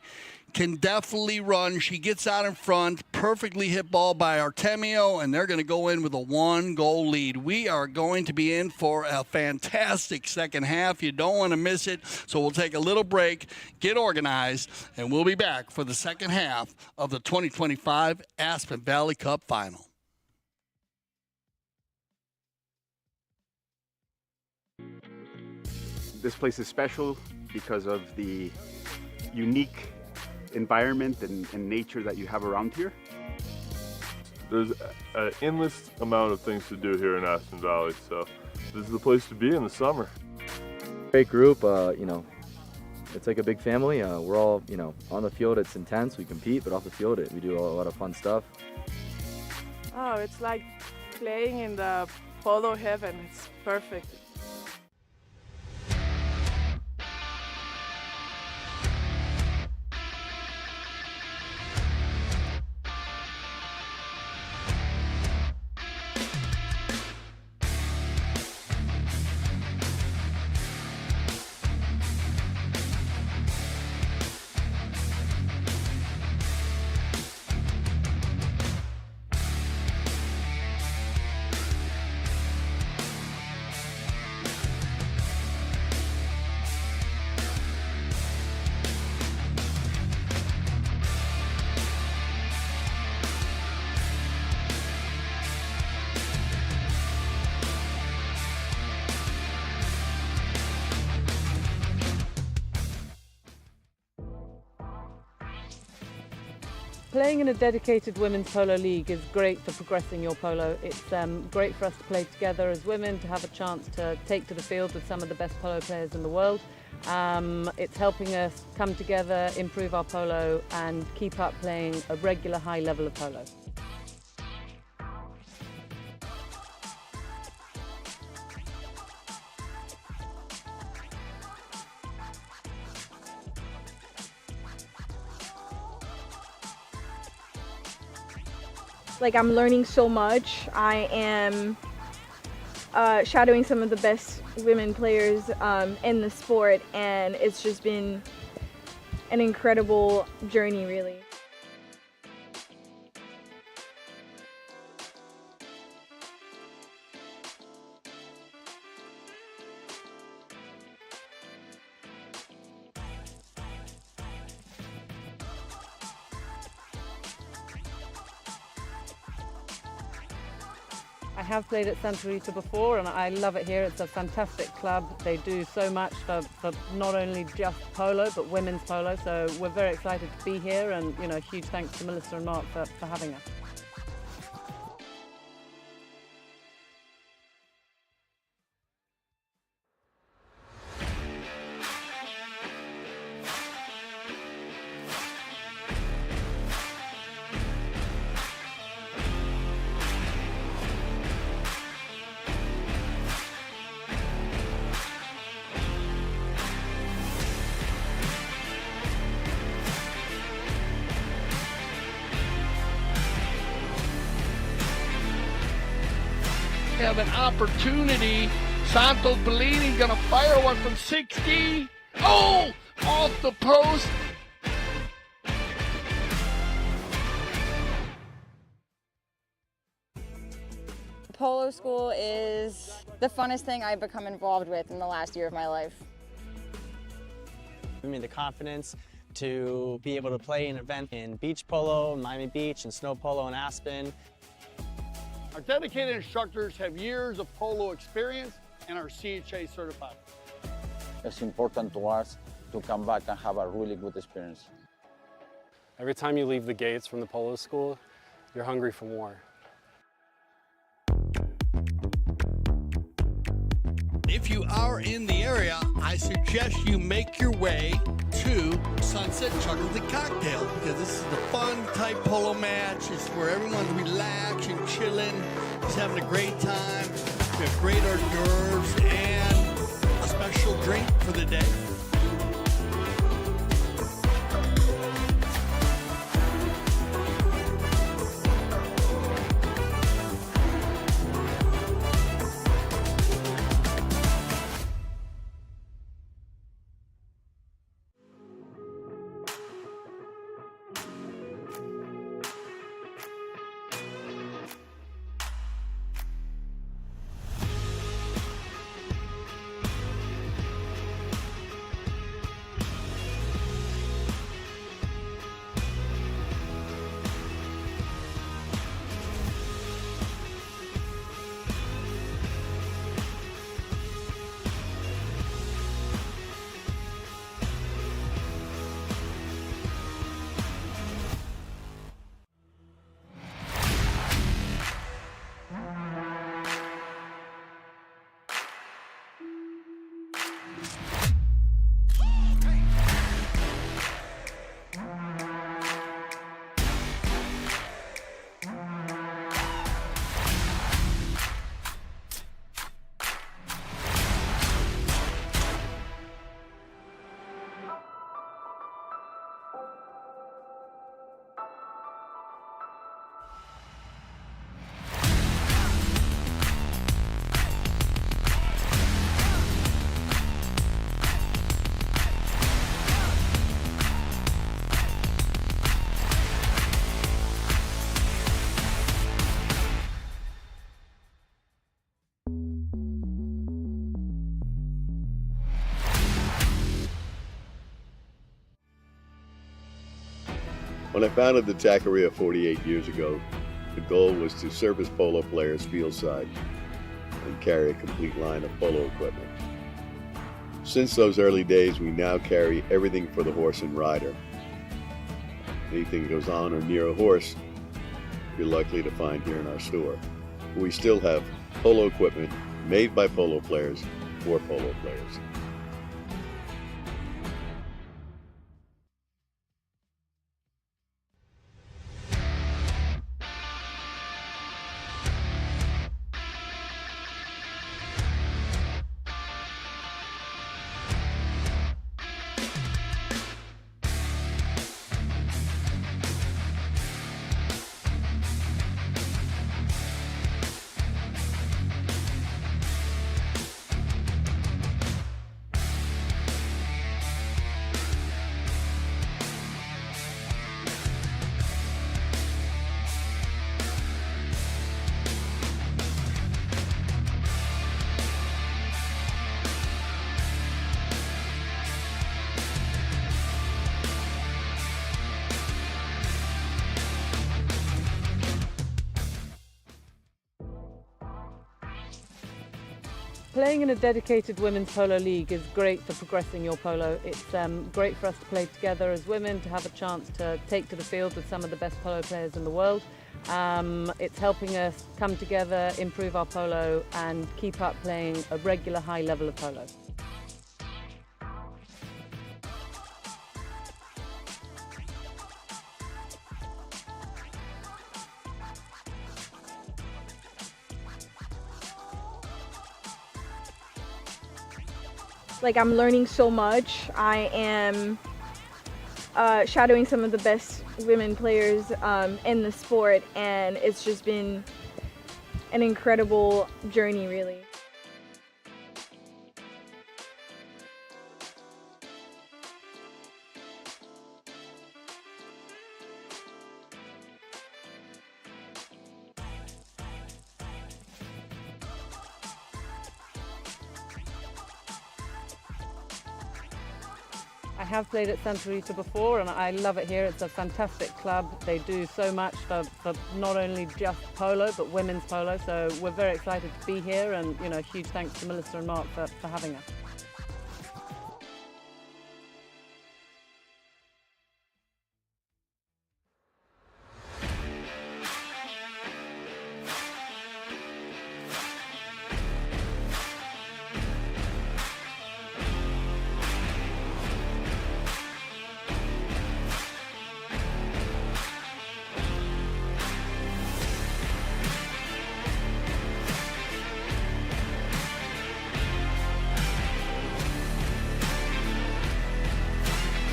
can definitely run. She gets out in front. Perfectly hit ball by Artemio, and they're going to go in with a 1-goal lead. We are going to be in for a fantastic second half. You don't want to miss it. So we'll take a little break, get organized, and we'll be back for the second half of the 2025 Aspen Valley Cup Final. This place is special because of the unique environment and nature that you have around here. There's an endless amount of things to do here in Aspen Valley, so this is the place to be in the summer. Great group, it's like a big family. We're all, on the field it's intense, we compete, but off the field we do a lot of fun stuff. Oh, it's like playing in the polo heaven. It's perfect. Playing in a dedicated women's polo league is great for progressing your polo. It's great for us to play together as women, to have a chance to take to the field with some of the best polo players in the world. It's helping us come together, improve our polo and keep up playing a regular high level of polo. Like, I'm learning so much. I am shadowing some of the best women players in the sport, and it's just been an incredible journey, really. I have played at Santa Rita before and I love it here. It's a fantastic club. They do so much for not only just polo but women's polo, so we're very excited to be here, and huge thanks to Melissa and Mark for having us. Have an opportunity. Santos Bellini gonna fire one from 60. Oh, off the post. Polo school is the funnest thing I've become involved with in the last year of my life. Giving me the confidence to be able to play an event in beach polo, Miami Beach, and snow polo in Aspen. Our dedicated instructors have years of polo experience and are CHA certified. It's important to us to come back and have a really good experience. Every time you leave the gates from the polo school, you're hungry for more. If you are in the area, I suggest you make your way to Sunset Chocolate Cocktail, because this is the fun type polo match. It's where everyone's relaxed and chilling, just having a great time. We have great hors d'oeuvres and a special drink for the day. When I founded the Taqueria 48 years ago, the goal was to service polo players fieldside and carry a complete line of polo equipment. Since those early days, we now carry everything for the horse and rider. Anything goes on or near a horse, you're likely to find here in our store. We still have polo equipment made by polo players for polo players. Playing in a dedicated women's polo league is great for progressing your polo. It's great for us to play together as women, to have a chance to take to the field with some of the best polo players in the world. It's helping us come together, improve our polo and keep up playing a regular high level of polo. Like, I'm learning so much. I am shadowing some of the best women players in the sport, and it's just been an incredible journey, really. I have played at Santa Rita before and I love it here. It's a fantastic club. They do so much for not only just polo but women's polo, so we're very excited to be here, and huge thanks to Melissa and Mark for having us.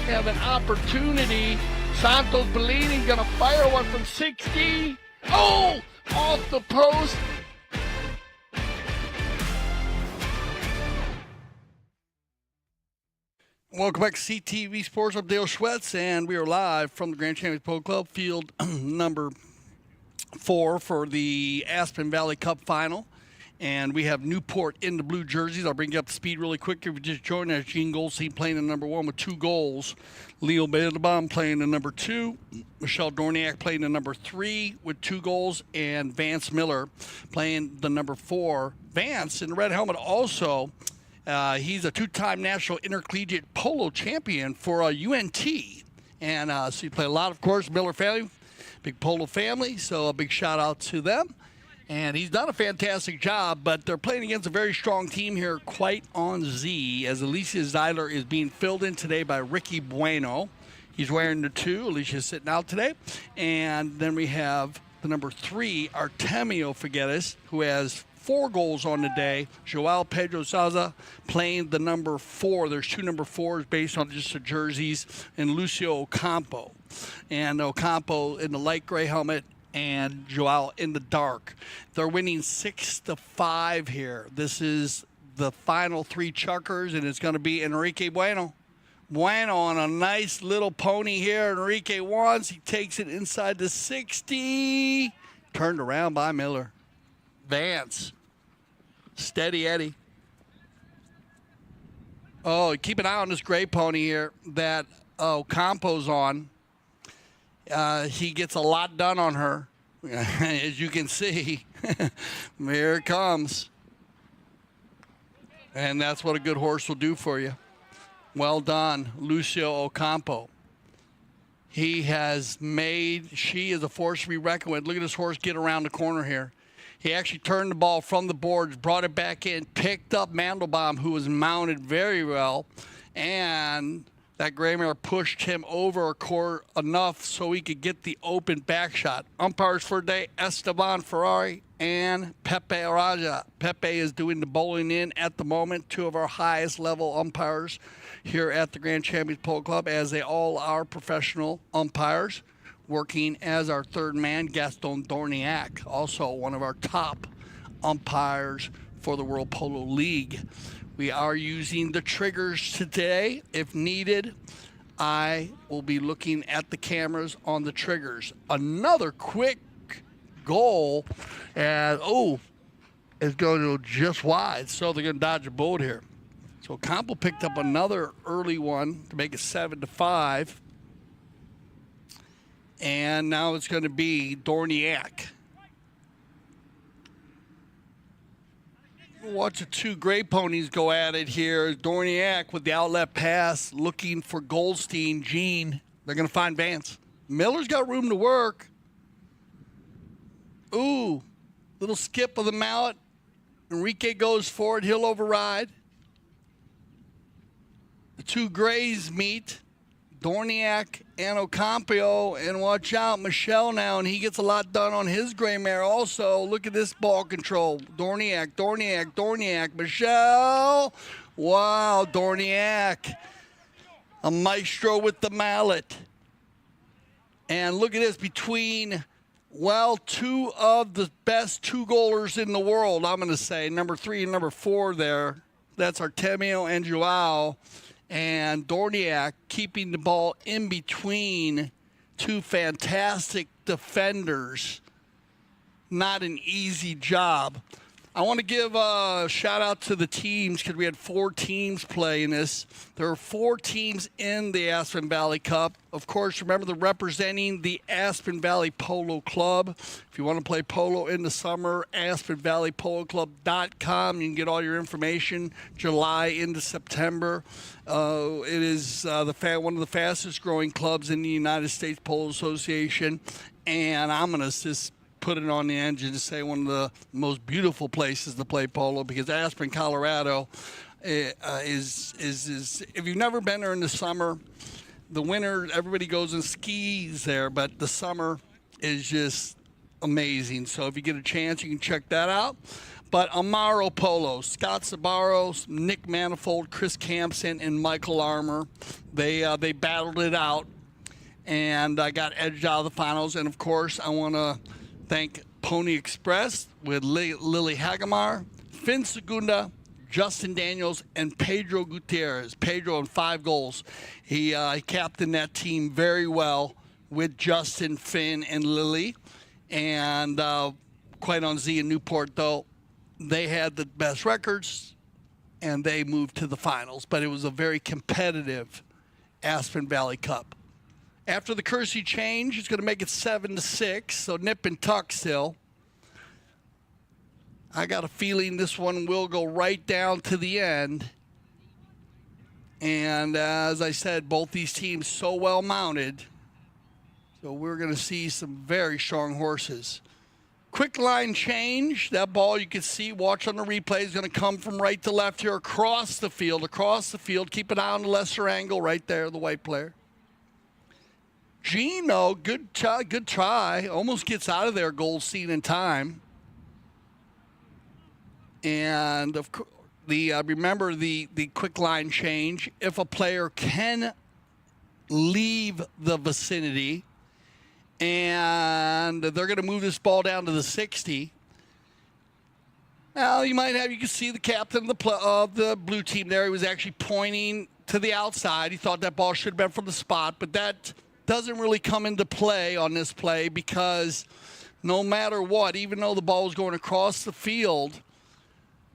Have an opportunity. Santos Bellini gonna fire one from 60. Oh, off the post. Welcome back to CTV Sports. I'm Dale Schwetz, and we are live from the Grand Champions Polo Club, field number 4 for the Aspen Valley Cup final. And we have Newport in the blue jerseys. I'll bring you up to speed really quick. If you just joined us, Gene Goldstein playing in number 1 with 2 goals. Leo Mandelbaum playing in number 2. Michel Dorignac playing in number 3 with 2 goals. And Vance Miller playing the number 4. Vance in the red helmet also, he's a 2-time national intercollegiate polo champion for UNT. And so you play a lot, of course, Miller family, big polo family. So a big shout out to them. And he's done a fantastic job, but they're playing against a very strong team here, quite on Z, as Alecia Seidler is being filled in today by Ricky Bueno. He's wearing the 2. Alicia's sitting out today. And then we have the number 3, Artemio Figueras, who has 4 goals on the day. Joao, Pedro, Souza playing the number 4. There's 2 number 4s based on just the jerseys. And Lucio Ocampo. And Ocampo in the light gray helmet, and Joao in the dark. They're winning 6-5 here. This is the final 3 chuckers, and it's going to be Enrique Bueno. Bueno on a nice little pony here. Enrique wants. He takes it inside the 60. Turned around by Miller. Vance. Steady Eddie. Oh, keep an eye on this gray pony here that Ocampo's on. He gets a lot done on her, as you can see. Here it comes. And that's what a good horse will do for you. Well done, Lucio Ocampo. She is a force to be reckoned with. Look at this horse get around the corner here. He actually turned the ball from the boards, brought it back in, picked up Mandelbaum, who was mounted very well, and that gray mare pushed him over a court enough so he could get the open back shot. Umpires for today, Esteban Ferrari and Pepe Raja. Pepe is doing the bowling in at the moment, two of our highest level umpires here at the Grand Champions Polo Club, as they all are professional umpires. Working as our third man, Gaston Dorignac, also one of our top umpires for the World Polo League. We are using the triggers today. If needed, I will be looking at the cameras on the triggers. Another quick goal, and it's going to go just wide, so they're going to dodge a bullet here. So Ocampo picked up another early one to make it 7-5. And now it's going to be Dorignac. Watch the two gray ponies go at it here. Dorignac with the outlet pass, looking for Goldstein, Jean. They're going to find Vance. Miller's got room to work. Ooh, little skip of the mallet. Enrique goes forward. He'll override. The two grays meet. Dorignac and Ocampo, and watch out, Michel now, and he gets a lot done on his gray mare also. Look at this ball control. Dorignac, Michel. Wow, Dorignac. A maestro with the mallet. And look at this, between, two of the best two-goalers in the world, I'm going to say, number 3 and number 4 there. That's Artemio and Joao. And Dorignac keeping the ball in between two fantastic defenders. Not an easy job. I want to give a shout out to the teams because we had 4 teams play in this. There are 4 teams in the Aspen Valley Cup. Of course, remember they're representing the Aspen Valley Polo Club. If you want to play polo in the summer, AspenValleyPoloClub.com. You can get all your information July into September. It is one of the fastest growing clubs in the United States Polo Association. And I'm going to just put it on the engine to say one of the most beautiful places to play polo, because Aspen, Colorado is if you've never been there in the summer, the winter, everybody goes and skis there, but the summer is just amazing. So if you get a chance, you can check that out. But Amaro Polo, Scott Sabaros, Nick Manifold, Chris Campson, and Michael Armour, they battled it out, and I got edged out of the finals. And of course, I want to thank Pony Express with Lily Hagamar, Finn Segunda, Justin Daniels, and Pedro Gutierrez. Pedro in 5 goals. He captained that team very well with Justin, Finn, and Lily. And quite on Z and Newport, though, they had the best records, and they moved to the finals. But it was a very competitive Aspen Valley Cup. After the Kersey change, it's going to make it 7-6, so nip and tuck still. I got a feeling this one will go right down to the end. And as I said, both these teams so well mounted. So we're going to see some very strong horses. Quick line change. That ball you can see, watch on the replay, is going to come from right to left here across the field. Keep an eye on the lesser angle right there, the white player. Gino, good try. Almost gets out of there, Goldstein, in time. And of course, remember the quick line change. If a player can leave the vicinity, and they're going to move this ball down to the 60. Now you can see the captain of the blue team there. He was actually pointing to the outside. He thought that ball should have been from the spot, but that doesn't really come into play on this play, because no matter what, even though the ball was going across the field,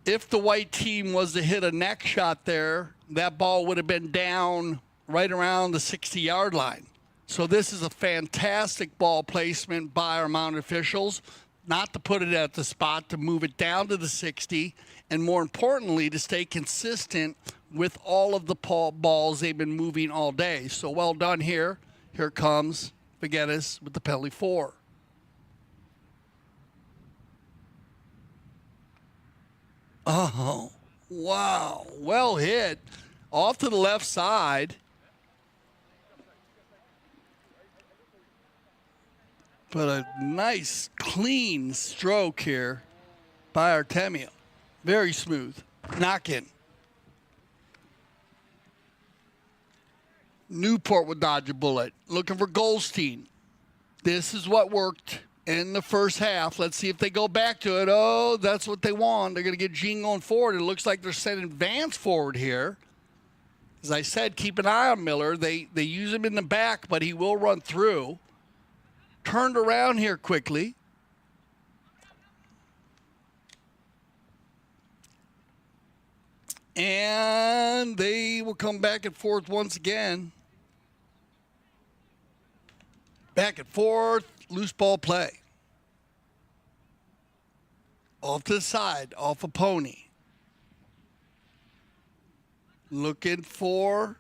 if the white team was to hit a neck shot there, that ball would have been down right around the 60-yard line. So this is a fantastic ball placement by our mounted officials, not to put it at the spot, to move it down to the 60, and more importantly, to stay consistent with all of the balls they've been moving all day. So well done here. Here comes Figueras with the penalty 4. Oh, wow. Well hit. Off to the left side. But a nice, clean stroke here by Artemio. Very smooth. Knock in. Newport would dodge a bullet. Looking for Goldstein. This is what worked in the first half. Let's see if they go back to it. Oh, that's what they want. They're going to get Gene going forward. It looks like they're sending Vance forward here. As I said, keep an eye on Miller. They use him in the back, but he will run through. Turned around here quickly. And they will come back and forth once again. Back and forth, loose ball play. Off to the side, off a pony. Looking for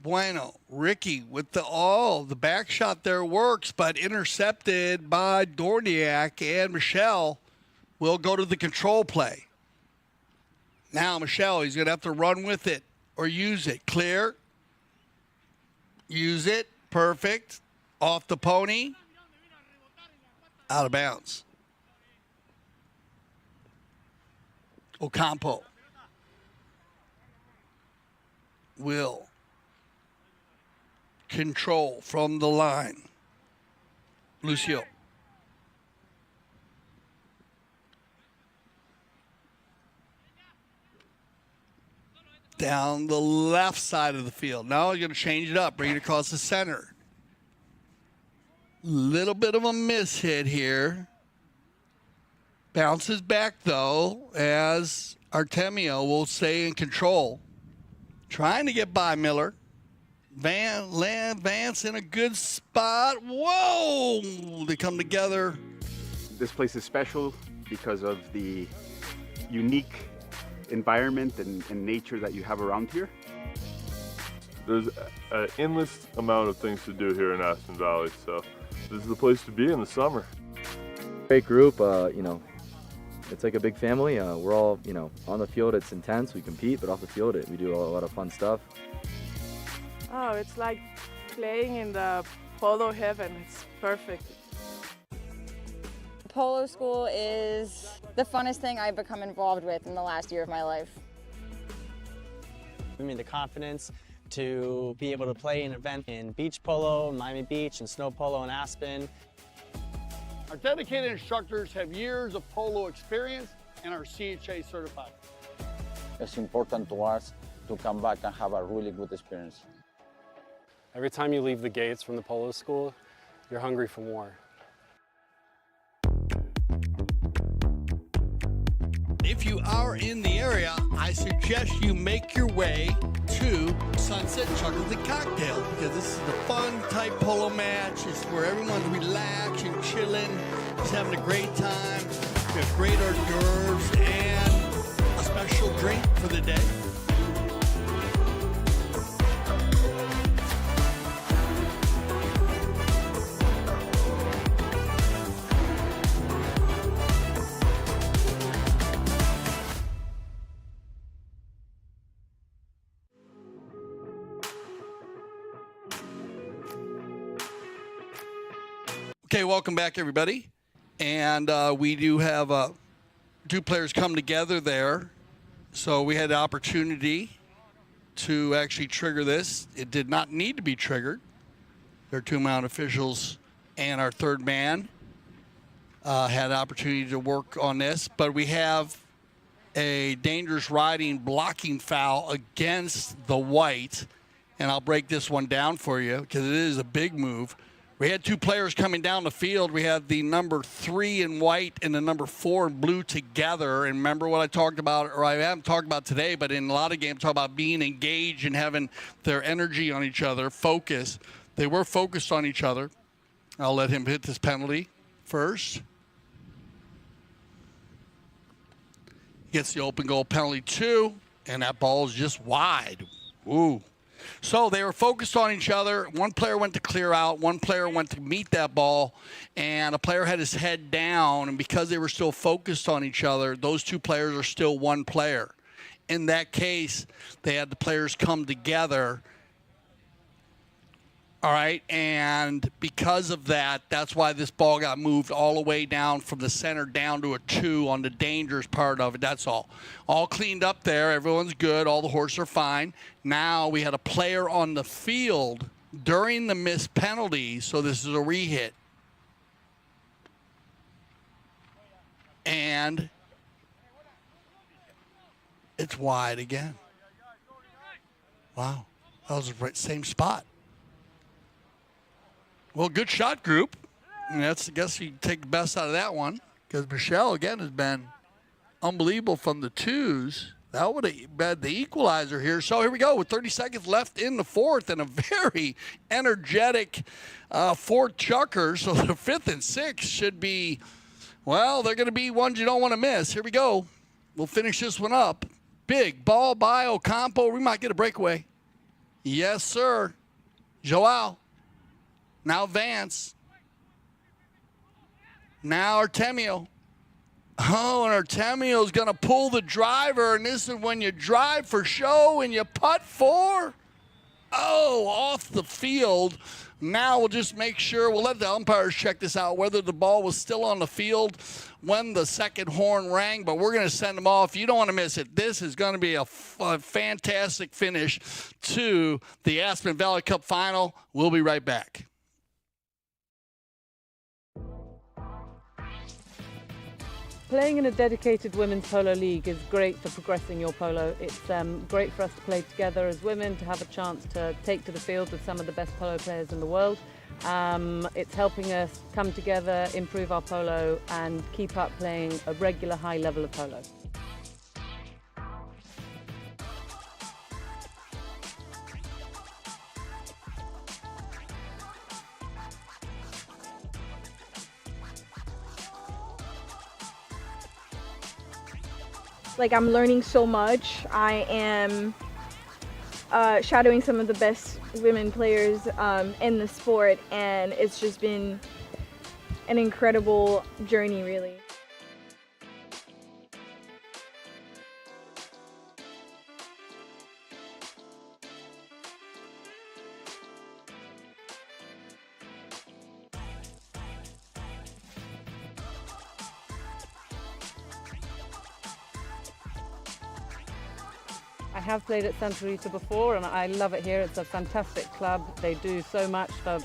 Bueno. Ricky with the back shot there works, but intercepted by Dorignac, and Michel will go to the control play. Now Michel, he's going to have to run with it or use it. Clear. Use it. Perfect. Off the pony. Out of bounds. Ocampo will control from the line. Lucio. Down the left side of the field. Now he's going to change it up, bring it across the center. Little bit of a miss hit here. Bounces back, though, as Artemio will stay in control. Trying to get by Miller. Vance in a good spot. Whoa! They come together. This place is special because of the unique environment and nature that you have around here. There's an endless amount of things to do here in Aspen Valley, so this is the place to be in the summer. Great group, you know, it's like a big family. We're all, you know, on the field it's intense, we compete, but off the field we do a lot of fun stuff. Oh, it's like playing in the polo heaven. It's perfect. Polo school is the funnest thing I've become involved with in the last year of my life. I mean, the confidence to be able to play an event in beach polo, Miami Beach, and snow polo in Aspen. Our dedicated instructors have years of polo experience and are CHA certified. It's important to us to come back and have a really good experience. Every time you leave the gates from the polo school, you're hungry for more. If you are in the area, I suggest you make your way to Sunset Chuckles and Cocktail, because this is the fun type polo match. It's where everyone's relaxed and chilling, just having a great time. We have great hors d'oeuvres and a special drink for the day. Okay, welcome back, everybody. And we do have two players come together there. So we had the opportunity to actually trigger this. It did not need to be triggered. Their two mound officials and our third man had the opportunity to work on this. But we have a dangerous riding blocking foul against the white. And I'll break this one down for you because it is a big move. We had two players coming down the field. We had the number 3 in white and the number 4 in blue together. And remember what I talked about, or I haven't talked about today, but in a lot of games, talk about being engaged and having their energy on each other, focus. They were focused on each other. I'll let him hit this penalty first. Gets the open goal penalty 2, and that ball is just wide. Ooh. So they were focused on each other. One player went to clear out. One player went to meet that ball. And a player had his head down. And because they were still focused on each other, those two players are still one player. In that case, they had the players come together. All right, and because of that, that's why this ball got moved all the way down from the center down to a 2 on the dangerous part of it. That's all. All cleaned up there. Everyone's good. All the horses are fine. Now we had a player on the field during the missed penalty, so this is a re-hit. And it's wide again. Wow, that was the same spot. Well, good shot group. And I guess you take the best out of that one because Michel, again, has been unbelievable from the 2s. That would have been the equalizer here. So here we go with 30 seconds left in the 4th and a very energetic 4th chucker. So the 5th and 6th should be, well, they're going to be ones you don't want to miss. Here we go. We'll finish this one up. Big ball by Ocampo. We might get a breakaway. Yes, sir. Joao. Now Vance. Now Artemio. Oh, and Artemio's going to pull the driver, and this is when you drive for show and you putt for. Oh, off the field. Now we'll just make sure, we'll let the umpires check this out, whether the ball was still on the field when the second horn rang, but we're going to send them off. You don't want to miss it. This is going to be a fantastic finish to the Aspen Valley Cup Final. We'll be right back. Playing in a dedicated women's polo league is great for progressing your polo. It's great for us to play together as women, to have a chance to take to the field with some of the best polo players in the world. It's helping us come together, improve our polo and keep up playing a regular high level of polo. Like, I'm learning so much. I am shadowing some of the best women players in the sport, and it's just been an incredible journey, really. I have played at Santa Rita before and I love it here. It's a fantastic club. They do so much for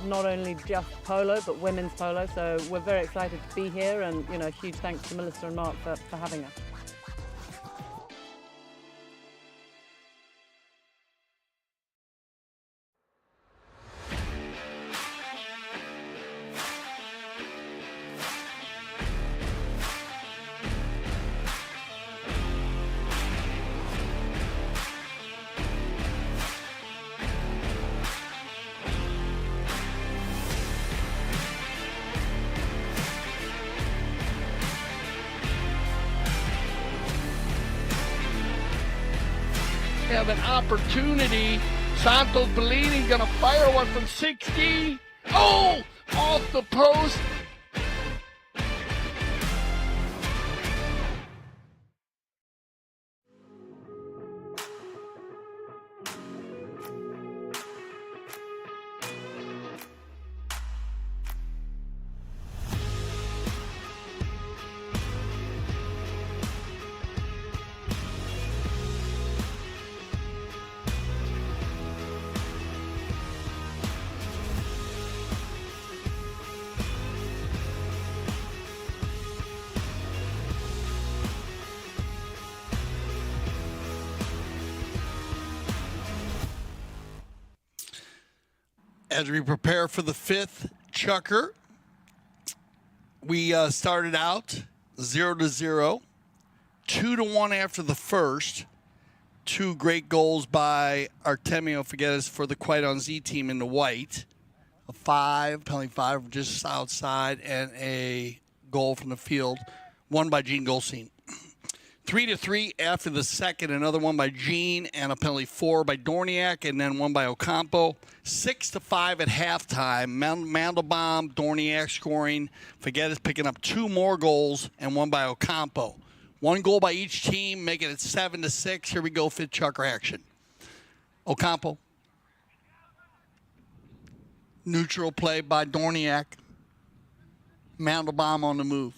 not only just polo but women's polo, so we're very excited to be here, and huge thanks to Melissa and Mark for having us. Have an opportunity. Santos Bellini gonna fire one from 60. Oh, off the post. As we prepare for the 5th chukker, we started out 0-0, 2-1 after the first. 2 great goals by Artemio Figueras for the Quite on Z team in the white. A 5, penalty 5 just outside, and a goal from the field, won by Gene Goldstein. 3-3 after the second. Another one by Jean and a penalty 4 by Dorignac, and then one by Ocampo. 6-5 at halftime. Mandelbaum, Dorignac scoring. Figueras picking up 2 more goals and one by Ocampo. 1 goal by each team, making it 7-6. Here we go, fifth chucker action. Ocampo. Neutral play by Dorignac. Mandelbaum on the move.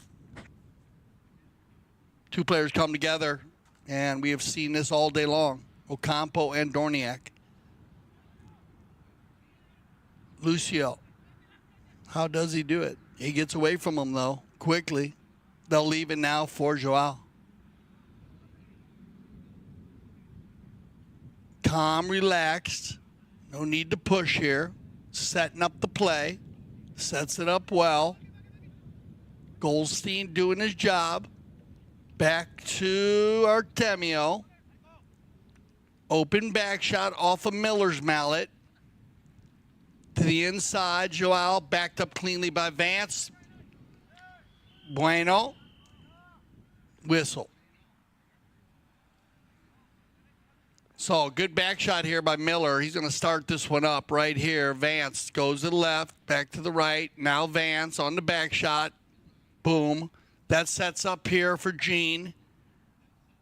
2 players come together, and we have seen this all day long. Ocampo and Dorignac. Lucio. How does he do it? He gets away from him, though, quickly. They'll leave it now for Joao. Calm, relaxed. No need to push here. Setting up the play. Sets it up well. Goldstein doing his job. Back to Artemio. Open back shot off of Miller's mallet. To the inside, Joao backed up cleanly by Vance. Bueno. Whistle. So, good back shot here by Miller. He's going to start this one up right here. Vance goes to the left, back to the right. Now Vance on the back shot. Boom. That sets up here for Jean.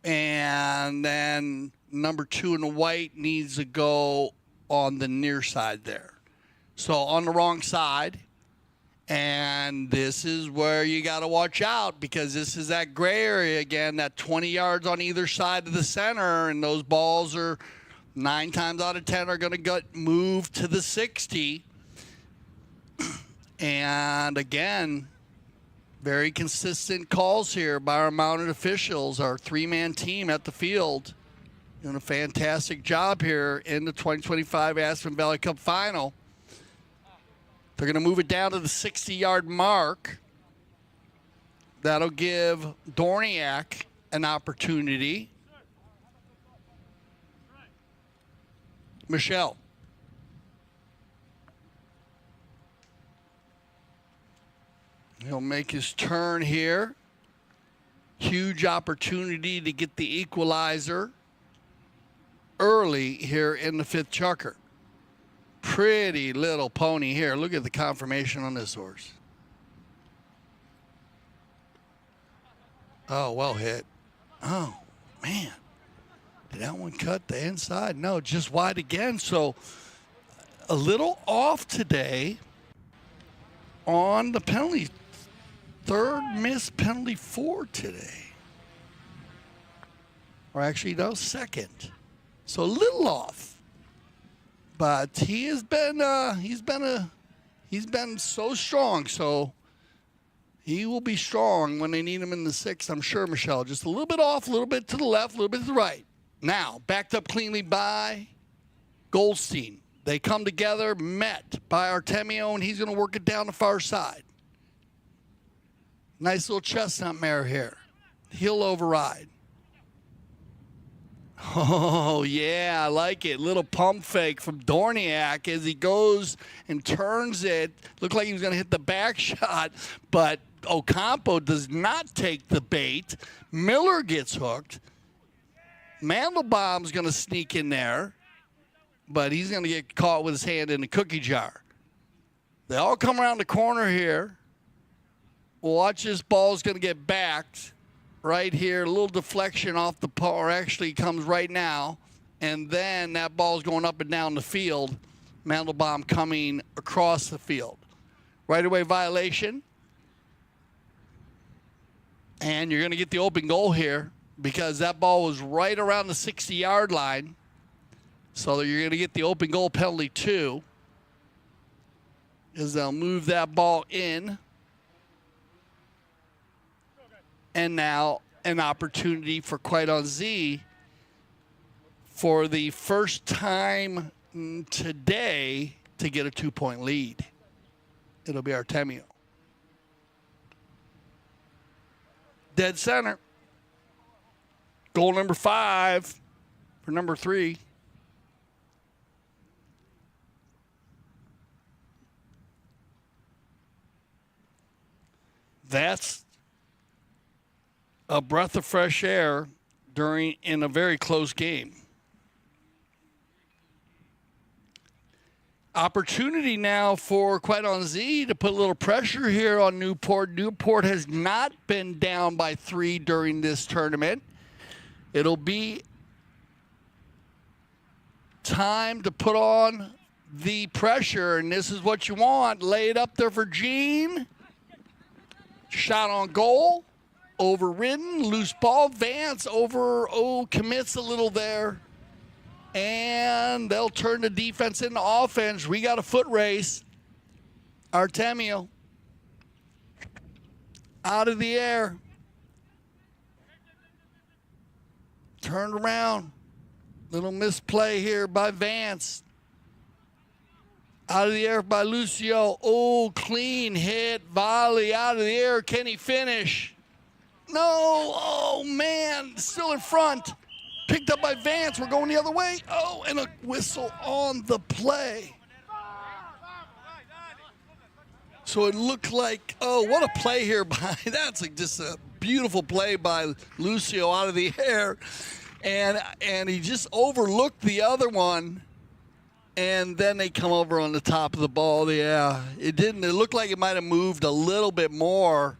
And then number 2 in the white needs to go on the near side there. So on the wrong side. And this is where you got to watch out, because this is that gray area again, that 20 yards on either side of the center. And those balls are 9 times out of 10 are going to get moved to the 60. And again, very consistent calls here by our mounted officials, our 3-man team at the field. Doing a fantastic job here in the 2025 Aspen Valley Cup Final. They're going to move it down to the 60-yard mark. That'll give Dorignac an opportunity. Michel. He'll make his turn here. Huge opportunity to get the equalizer early here in the fifth chukker. Pretty little pony here. Look at the conformation on this horse. Oh, well hit. Oh, man. Did that one cut the inside? No, just wide again. So a little off today on the penalty. 3rd missed penalty for today. Or actually, no, 2nd. So a little off. But he has been he's been so strong. So he will be strong when they need him in the 6th, I'm sure, Michelle. Just a little bit off, a little bit to the left, a little bit to the right. Now, backed up cleanly by Goldstein. They come together, met by Artemio, and he's going to work it down the far side. Nice little chestnut mare here. He'll override. Oh, yeah, I like it. Little pump fake from Dorignac as he goes and turns it. Looked like he was going to hit the back shot, but Ocampo does not take the bait. Miller gets hooked. Mandelbaum's going to sneak in there, but he's going to get caught with his hand in the cookie jar. They all come around the corner here. Watch, this ball's going to get backed. Right here, a little deflection off the ball, or actually comes right now. And then that ball's going up and down the field. Mandelbaum coming across the field. Right away violation. And you're going to get the open goal here because that ball was right around the 60-yard line. So you're going to get the open goal penalty too, as they'll move that ball in. And now an opportunity for Quite on Z for the first time today to get a 2-point lead. It'll be Artemio. Dead center. Goal number 5 for number 3. That's a breath of fresh air in a very close game. Opportunity now for Quaidon-Z to put a little pressure here on Newport. Newport has not been down by 3 during this tournament. It'll be time to put on the pressure, and this is what you want. Lay it up there for Jean. Shot on goal. Overridden. Loose ball. Vance commits a little there. And they'll turn the defense into offense. We got a foot race. Artemio out of the air. Turned around. Little misplay here by Vance. Out of the air by Lucio. Oh, clean hit. Volley out of the air. Can he finish? No. Oh, man. Still in front. Picked up by Vance. We're going the other way. Oh, and a whistle on the play. So it looked like, oh, what a play here by, that's like just a beautiful play by Lucio out of the air. And he just overlooked the other one. And then they come over on the top of the ball. Yeah, it didn't. It looked like it might have moved a little bit more,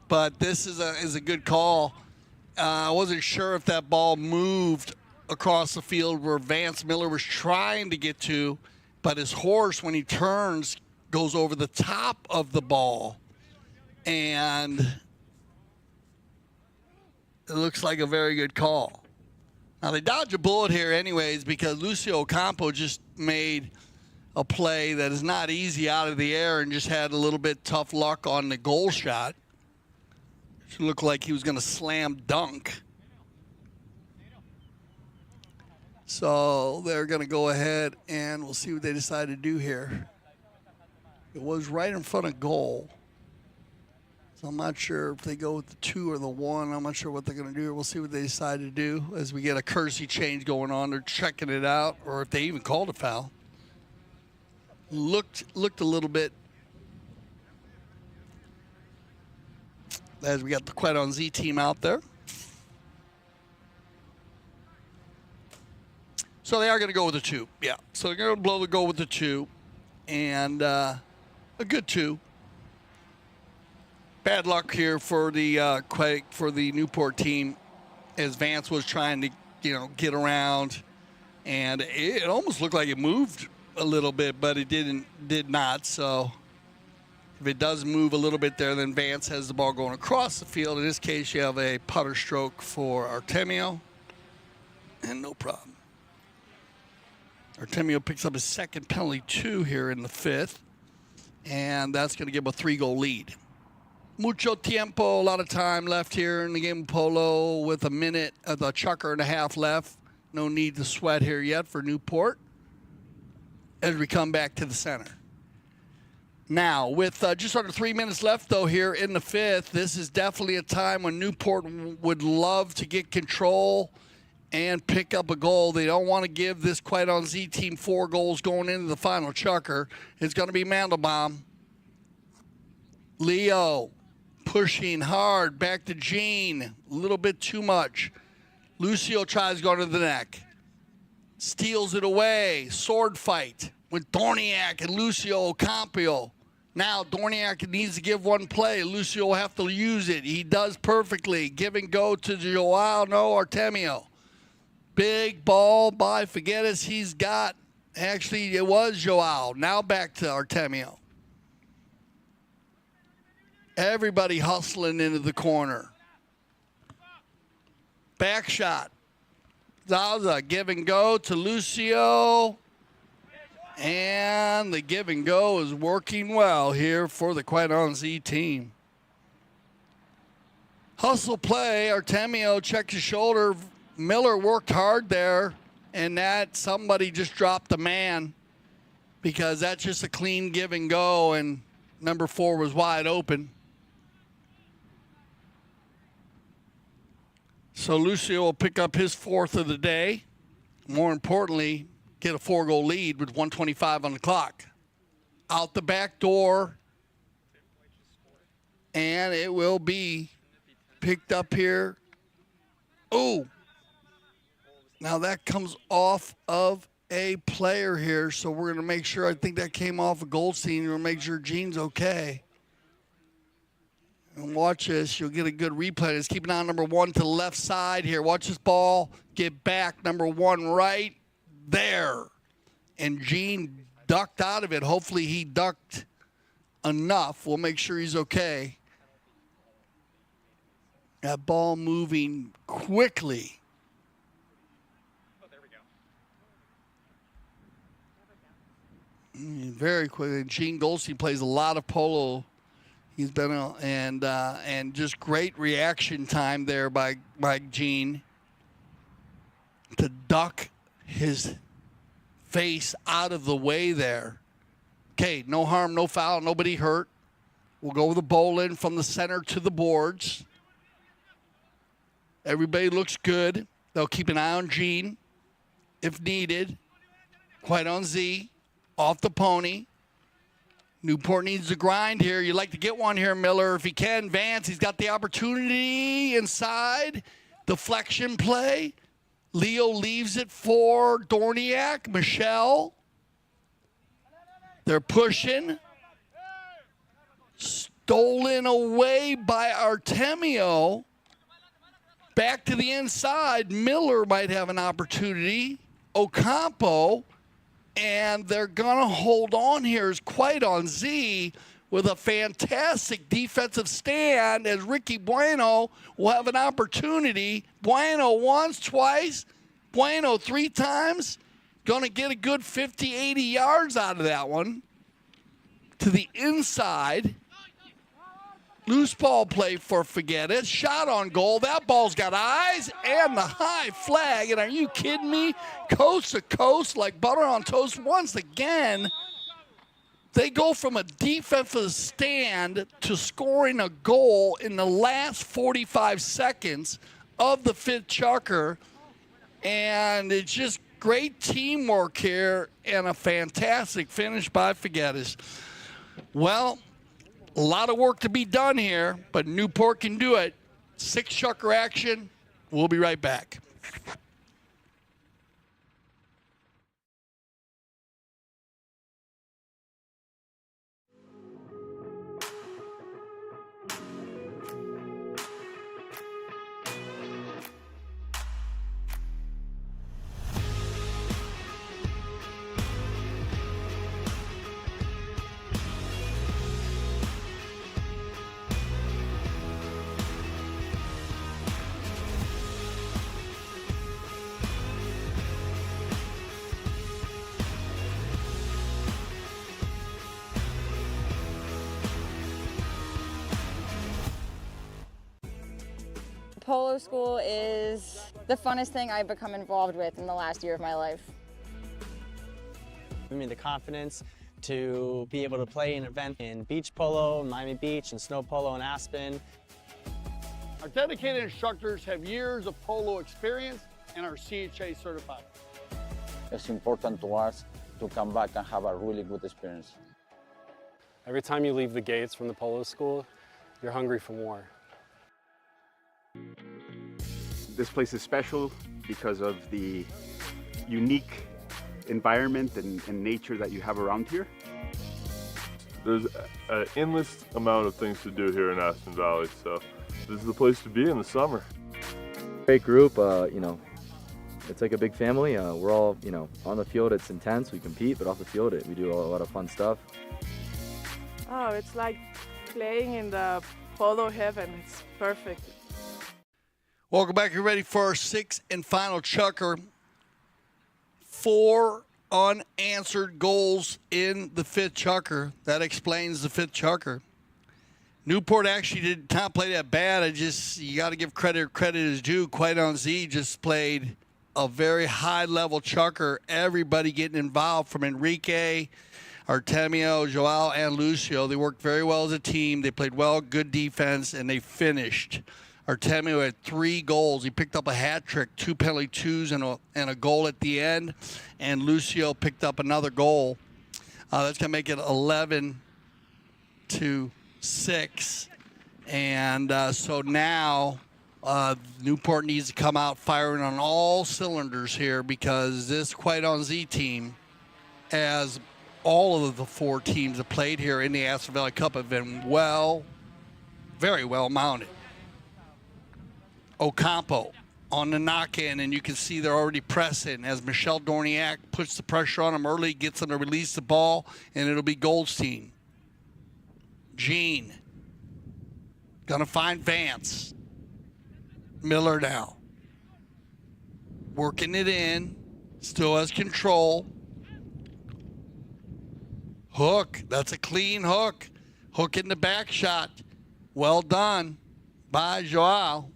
but this is a good call. I wasn't sure if that ball moved across the field where Vance Miller was trying to get to, but his horse, when he turns, goes over the top of the ball. And it looks like a very good call. Now, they dodge a bullet here anyways because Lucio Ocampo just made a play that is not easy out of the air and just had a little bit tough luck on the goal shot. It looked like he was going to slam dunk. So they're going to go ahead and we'll see what they decide to do here. It was right in front of goal. So I'm not sure if they go with the 2 or the 1. I'm not sure what they're going to do. We'll see what they decide to do as we get a courtesy change going on. They're checking it out, or if they even called a foul. Looked a little bit as we got the Quaidon-Z team out there. So they are going to go with the 2. Yeah. So they're going to blow the goal with the 2. And a good 2. Bad luck here for the Newport team as Vance was trying to, get around. And it almost looked like it moved a little bit, but it did not. So if it does move a little bit there, then Vance has the ball going across the field. In this case, you have a putter stroke for Artemio. And no problem. Artemio picks up his second penalty, 2 here in the 5th. And that's going to give a 3-goal lead. Mucho tiempo, a lot of time left here in the game of polo with a minute, the chukker and a half left. No need to sweat here yet for Newport as we come back to the center. Now, with just under 3 minutes left, though, here in the 5th, this is definitely a time when Newport would love to get control and pick up a goal. They don't want to give this Quaidon-Z team 4 goals going into the final chukker. It's going to be Mandelbaum. Leo pushing hard, back to Jean, a little bit too much. Lucio tries to go to the neck. Steals it away, sword fight with Dorignac and Lucio Ocampo. Now Dorignac needs to give one play. Lucio will have to use it. He does perfectly. Give and go to Joao, no, Artemio. Big ball by Figueras. He's got, actually it was Joao. Now back to Artemio. Everybody hustling into the corner. Back shot. Souza, give and go to Lucio. And the give and go is working well here for the Quaidon-Z team. Hustle play. Artemio checked his shoulder. Miller worked hard there. And that somebody just dropped a man because that's just a clean give and go. And number 4 was wide open. So Lucio will pick up his 4th of the day. More importantly, get a 4-goal lead with 1:25 on the clock. Out the back door. And it will be picked up here. Oh, Now that comes off of a player here, so we're going to make sure. I think that came off of Goldstein. We're going to make sure Gene's okay. And watch this. You'll get a good replay. Let's keep an eye on number 1 to the left side here. Watch this ball get back. Number 1 right there. And Gene ducked out of it. Hopefully he ducked enough. We'll make sure he's okay. That ball moving quickly. Very quickly. Gene Goldstein plays a lot of polo. He's been and just great reaction time there by Gene to duck his face out of the way there. Okay, no harm, no foul, nobody hurt. We'll go with the bowl in from the center to the boards. Everybody looks good. They'll keep an eye on Gene if needed. Quiet on Z. Off the pony. Newport needs to grind here. You'd like to get one here, Miller, if he can. Vance, he's got the opportunity inside. Deflection play. Leo leaves it for Dorignac. Michel. They're pushing. Stolen away by Artemio. Back to the inside. Miller might have an opportunity. Ocampo. And they're going to hold on here is quite on Z with a fantastic defensive stand as Ricky Bueno will have an opportunity. Bueno once, twice. Bueno 3 times. Going to get a good 50, 80 yards out of that one. To the inside. Loose ball play for Figueras. Shot on goal. That ball's got eyes and the high flag. And are you kidding me? Coast to coast like butter on toast. Once again, they go from a defensive stand to scoring a goal in the last 45 seconds of the 5th chukker. And it's just great teamwork here and a fantastic finish by Figueras. Well, a lot of work to be done here, but Newport can do it. 6 chukker action. We'll be right back. Polo school is the funnest thing I've become involved with in the last year of my life. Gave me the confidence to be able to play an event in beach polo, Miami Beach, and snow polo in Aspen. Our dedicated instructors have years of polo experience and are CHA certified. It's important to us to come back and have a really good experience. Every time you leave the gates from the polo school, you're hungry for more. This place is special because of the unique environment and nature that you have around here. There's an endless amount of things to do here in Aspen Valley, so this is the place to be in the summer. Great group, you know, it's like a big family. We're all, you know, on the field it's intense, we compete, but off the field we do a lot of fun stuff. Oh, it's like playing in the polo heaven. It's perfect. Welcome back. You're ready for our 6th and final chukker. 4 unanswered goals in the 5th chukker. That explains the 5th chukker. Newport actually did not play that bad. You got to give credit is due. Quite on Z just played a very high level chukker. Everybody getting involved from Enrique, Artemio, Joao, and Lucio. They worked very well as a team. They played well, good defense, and they finished. Artemio had 3 goals. He picked up a hat trick, 2 penalty twos, and a goal at the end. And Lucio picked up another goal. That's going to make it 11-6. And so now Newport needs to come out firing on all cylinders here because this Quite On Z team, as all of the 4 teams that played here in the Aspen Valley Cup, have been very well mounted. Ocampo on the knock-in, and you can see they're already pressing as Michel Dorignac puts the pressure on him early, gets them to release the ball, and it'll be Goldstein. Gene gonna find Vance Miller now. Working it in, still has control. Hook, that's a clean hook. Hook in the back shot. Well done by Joao.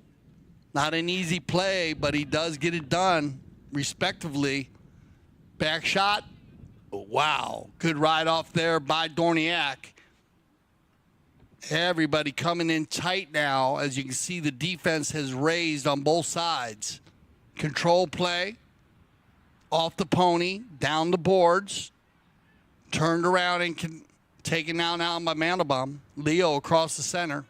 Not an easy play, but he does get it done respectively. Back shot. Wow, good ride off there by Dorignac. Everybody coming in tight now. As you can see, the defense has raised on both sides. Control play. Off the pony, down the boards. Turned around and taken out now by Mandelbaum. Leo across the center.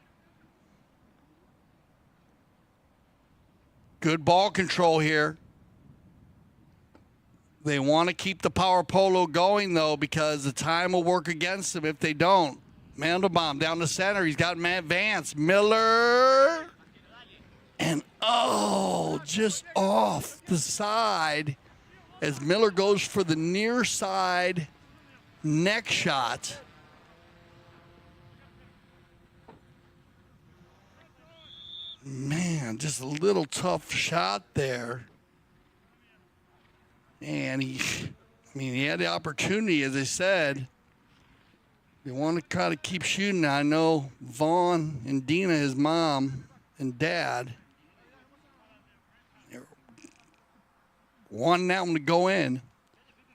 Good ball control here. They want to keep the power polo going, though, because the time will work against them if they don't. Mandelbaum down the center. He's got Vance Miller. And, just off the side as Miller goes for the near side neck shot. Man, just a little tough shot there. And he had the opportunity, as I said. They want to try to keep shooting. I know Vaughn and Dina, his mom and dad, wanting that one to go in.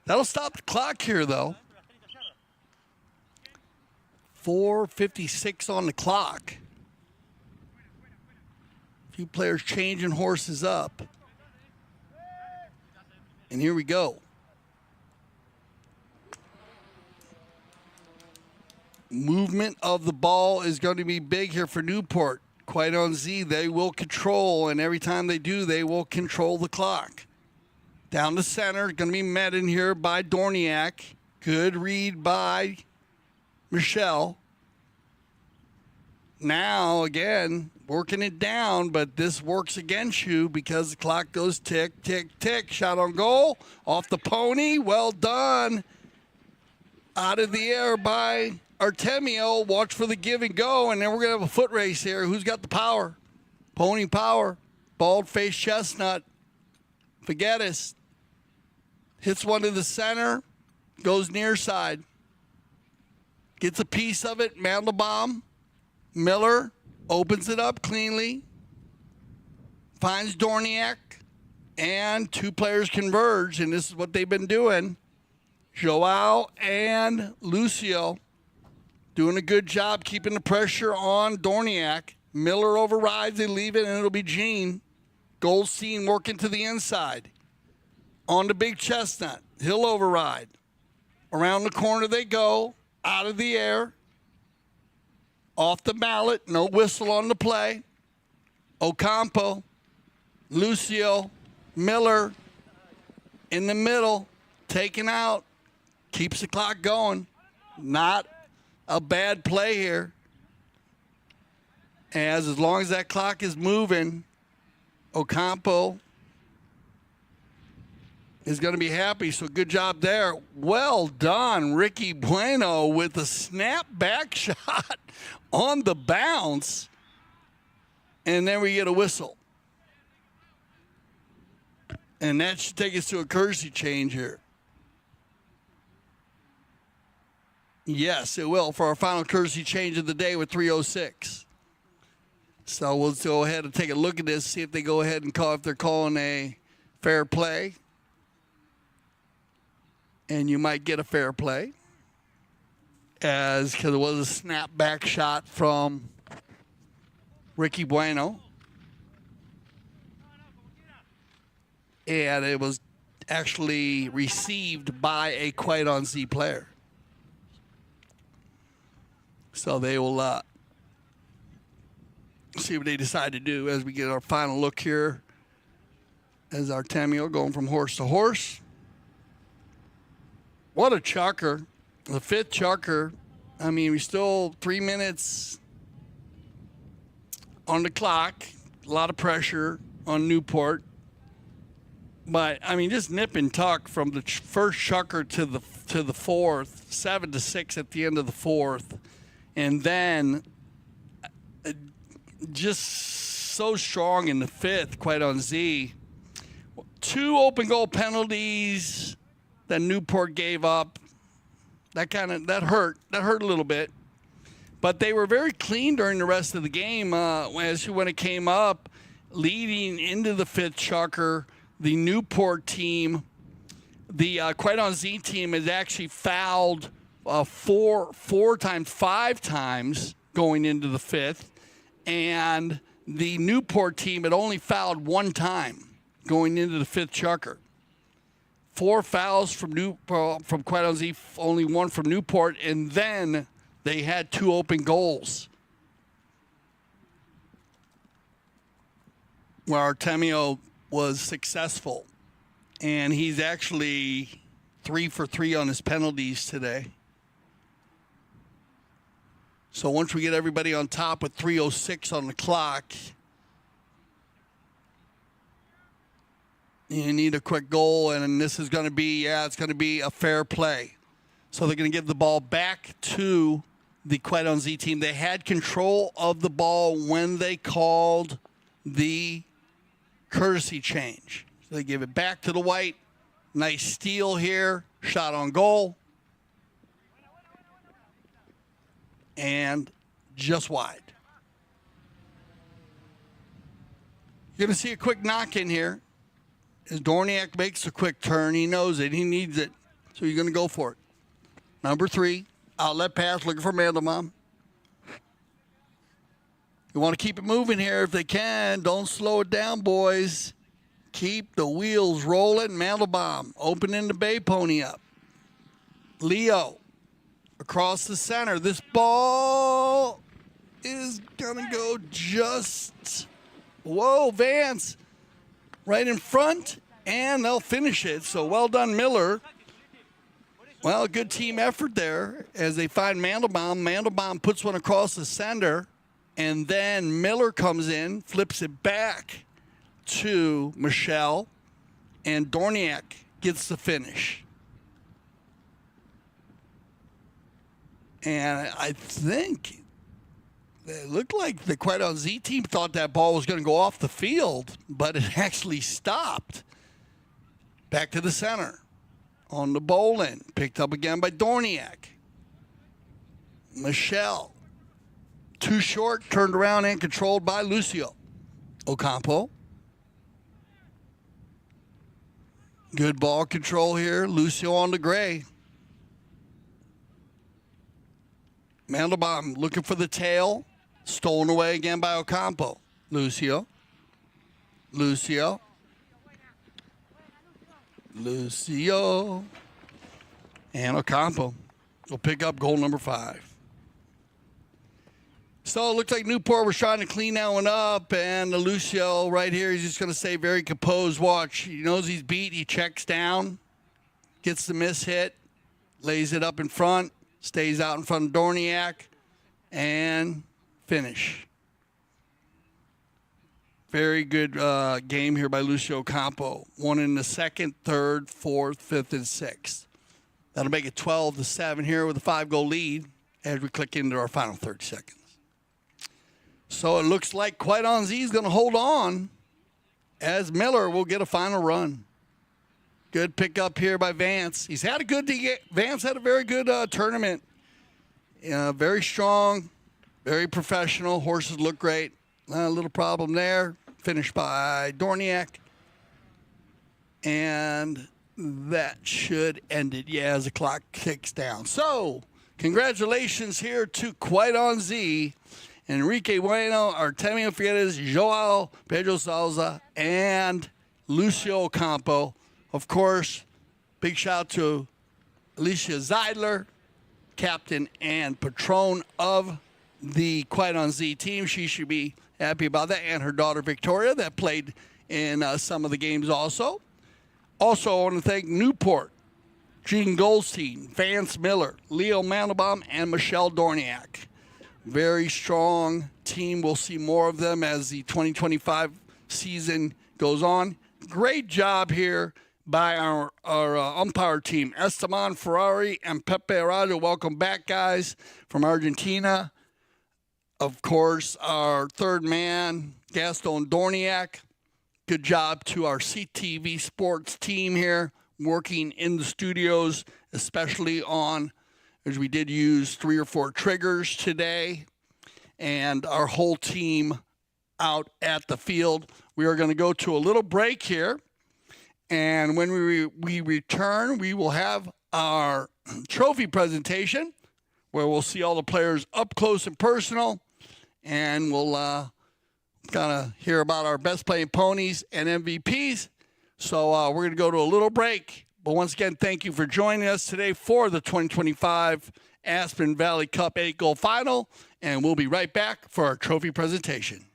That'll stop the clock here, though. 4:56 on the clock. A few players changing horses up. And here we go. Movement of the ball is going to be big here for Newport. Quite On Z, they will control, and every time they do, they will control the clock. Down the center, going to be met in here by Dorignac. Good read by Michel. Now, again, working it down, but this works against you because the clock goes tick, tick, tick. Shot on goal, off the pony, well done. Out of the air by Artemio. Watch for the give and go, and then we're going to have a foot race here. Who's got the power? Pony power. Bald-faced chestnut. Figueras hits one to the center, goes near side. Gets a piece of it, Mandelbaum. Miller opens it up cleanly. Finds Dorignac, and 2 players converge, and this is what they've been doing. Joao and Lucio doing a good job keeping the pressure on Dorignac. Miller overrides, they leave it, and it'll be Gene. Goldstein working to the inside. On the big chestnut, he'll override. Around the corner they go, out of the air. Off the mallet, no whistle on the play. Ocampo, Lucio, Miller in the middle, taken out. Keeps the clock going. Not a bad play here. As long as that clock is moving, Ocampo is going to be happy. So good job there. Well done, Ricky Bueno with a snap back shot on the bounce. And then we get a whistle. And that should take us to a courtesy change here. Yes, it will, for our final courtesy change of the day with 3:06. So we'll go ahead and take a look at this, see if they go ahead and call, if they're calling a fair play. And you might get a fair play, because it was a snap back shot from Ricky Bueno. And it was actually received by a Quite On Z player. So they will See what they decide to do as we get our final look here. As Artemio going from horse to horse. What a chucker. The 5th chucker. I mean, we still 3 minutes on the clock. A lot of pressure on Newport. But, I mean, just nip and tuck from the first chucker to the 4th. 7-6 at the end of the 4th. And then just so strong in the 5th, quite on Z. 2 open goal penalties that Newport gave up. That hurt. That hurt a little bit. But they were very clean during the rest of the game. When it came up, leading into the 5th chucker, the Newport team, the Quite on Z team, has actually fouled 5 times going into the 5th. And the Newport team had only fouled 1 time going into the 5th chucker. 4 fouls from Quite on Z, only 1 from Newport, and then they had 2 open goals where Artemio was successful. And he's actually 3 for 3 on his penalties today. So once we get everybody on top with 3:06 on the clock, you need a quick goal, and this is going to be, it's going to be a fair play. So they're going to give the ball back to the Quite on Z team. They had control of the ball when they called the courtesy change. So they give it back to the white. Nice steal here. Shot on goal. And just wide. You're going to see a quick knock in here. As Dorignac makes a quick turn, he knows it. He needs it. So you're going to go for it. Number 3, outlet pass, looking for Mandelbaum. You want to keep it moving here if they can. Don't slow it down, boys. Keep the wheels rolling. Mandelbaum opening the Bay Pony up. Leo across the center. This ball is going to go just... Whoa, Vance. Right in front, and they'll finish it. So well done, Miller. Well, good team effort there as they find Mandelbaum. Mandelbaum puts one across the center, and then Miller comes in, flips it back to Michel, and Dorignac gets the finish. And I think it looked like the Quite on Z team thought that ball was going to go off the field, but it actually stopped. Back to the center on the bowl end. Picked up again by Dorignac. Michel. Too short, turned around and controlled by Lucio Ocampo. Good ball control here. Lucio on the gray. Mandelbaum looking for the tail. Stolen away again by Ocampo. Lucio. Lucio. Lucio. And Ocampo will pick up goal number 5. So it looks like Newport was trying to clean that one up, and Lucio right here, he's just going to stay very composed. Watch. He knows he's beat. He checks down, gets the miss hit, lays it up in front, stays out in front of Dorignac, and finish. Very good game here by Lucio Ocampo. One in the 2nd, 3rd, 4th, 5th, and 6th. That'll make it 12-7 here with a 5-goal lead as we click into our final 30 seconds. So it looks like Quite on Z is going to hold on as Miller will get a final run. Good pickup here by Vance. Vance had a very good tournament. Very strong, very professional. Horses look great. A little problem there. Finished by Dorignac. And that should end it, as the clock ticks down. So, congratulations here to Quite on Z. Enrique Bueno, Artemio Figueras, Joao, Pedro Souza, and Lucio Ocampo. Of course, big shout out to Alecia Seidler, captain and patron of the Quite on Z team. She should be Happy about that. And her daughter Victoria that played in some of the games also. Also, I want to thank Newport, Gene Goldstein, Vance Miller, Leo Mandelbaum, and Michel Dorignac. Very strong team. We'll see more of them as the 2025 season goes on. Great job here by our umpire team, Esteban Ferrari and Pepe Arado. Welcome back, guys, from Argentina. Of course, our third man, Gaston Dorignac. Good job to our CTV Sports team here, working in the studios, especially on, as we did use 3 or 4 triggers today, and our whole team out at the field. We are going to go to a little break here, and when we return, we will have our trophy presentation, where we'll see all the players up close and personal, and we'll kind of hear about our best playing ponies and MVPs. So we're going to go to a little break. But once again, thank you for joining us today for the 2025 Aspen Valley Cup 8-Goal Final. And we'll be right back for our trophy presentation.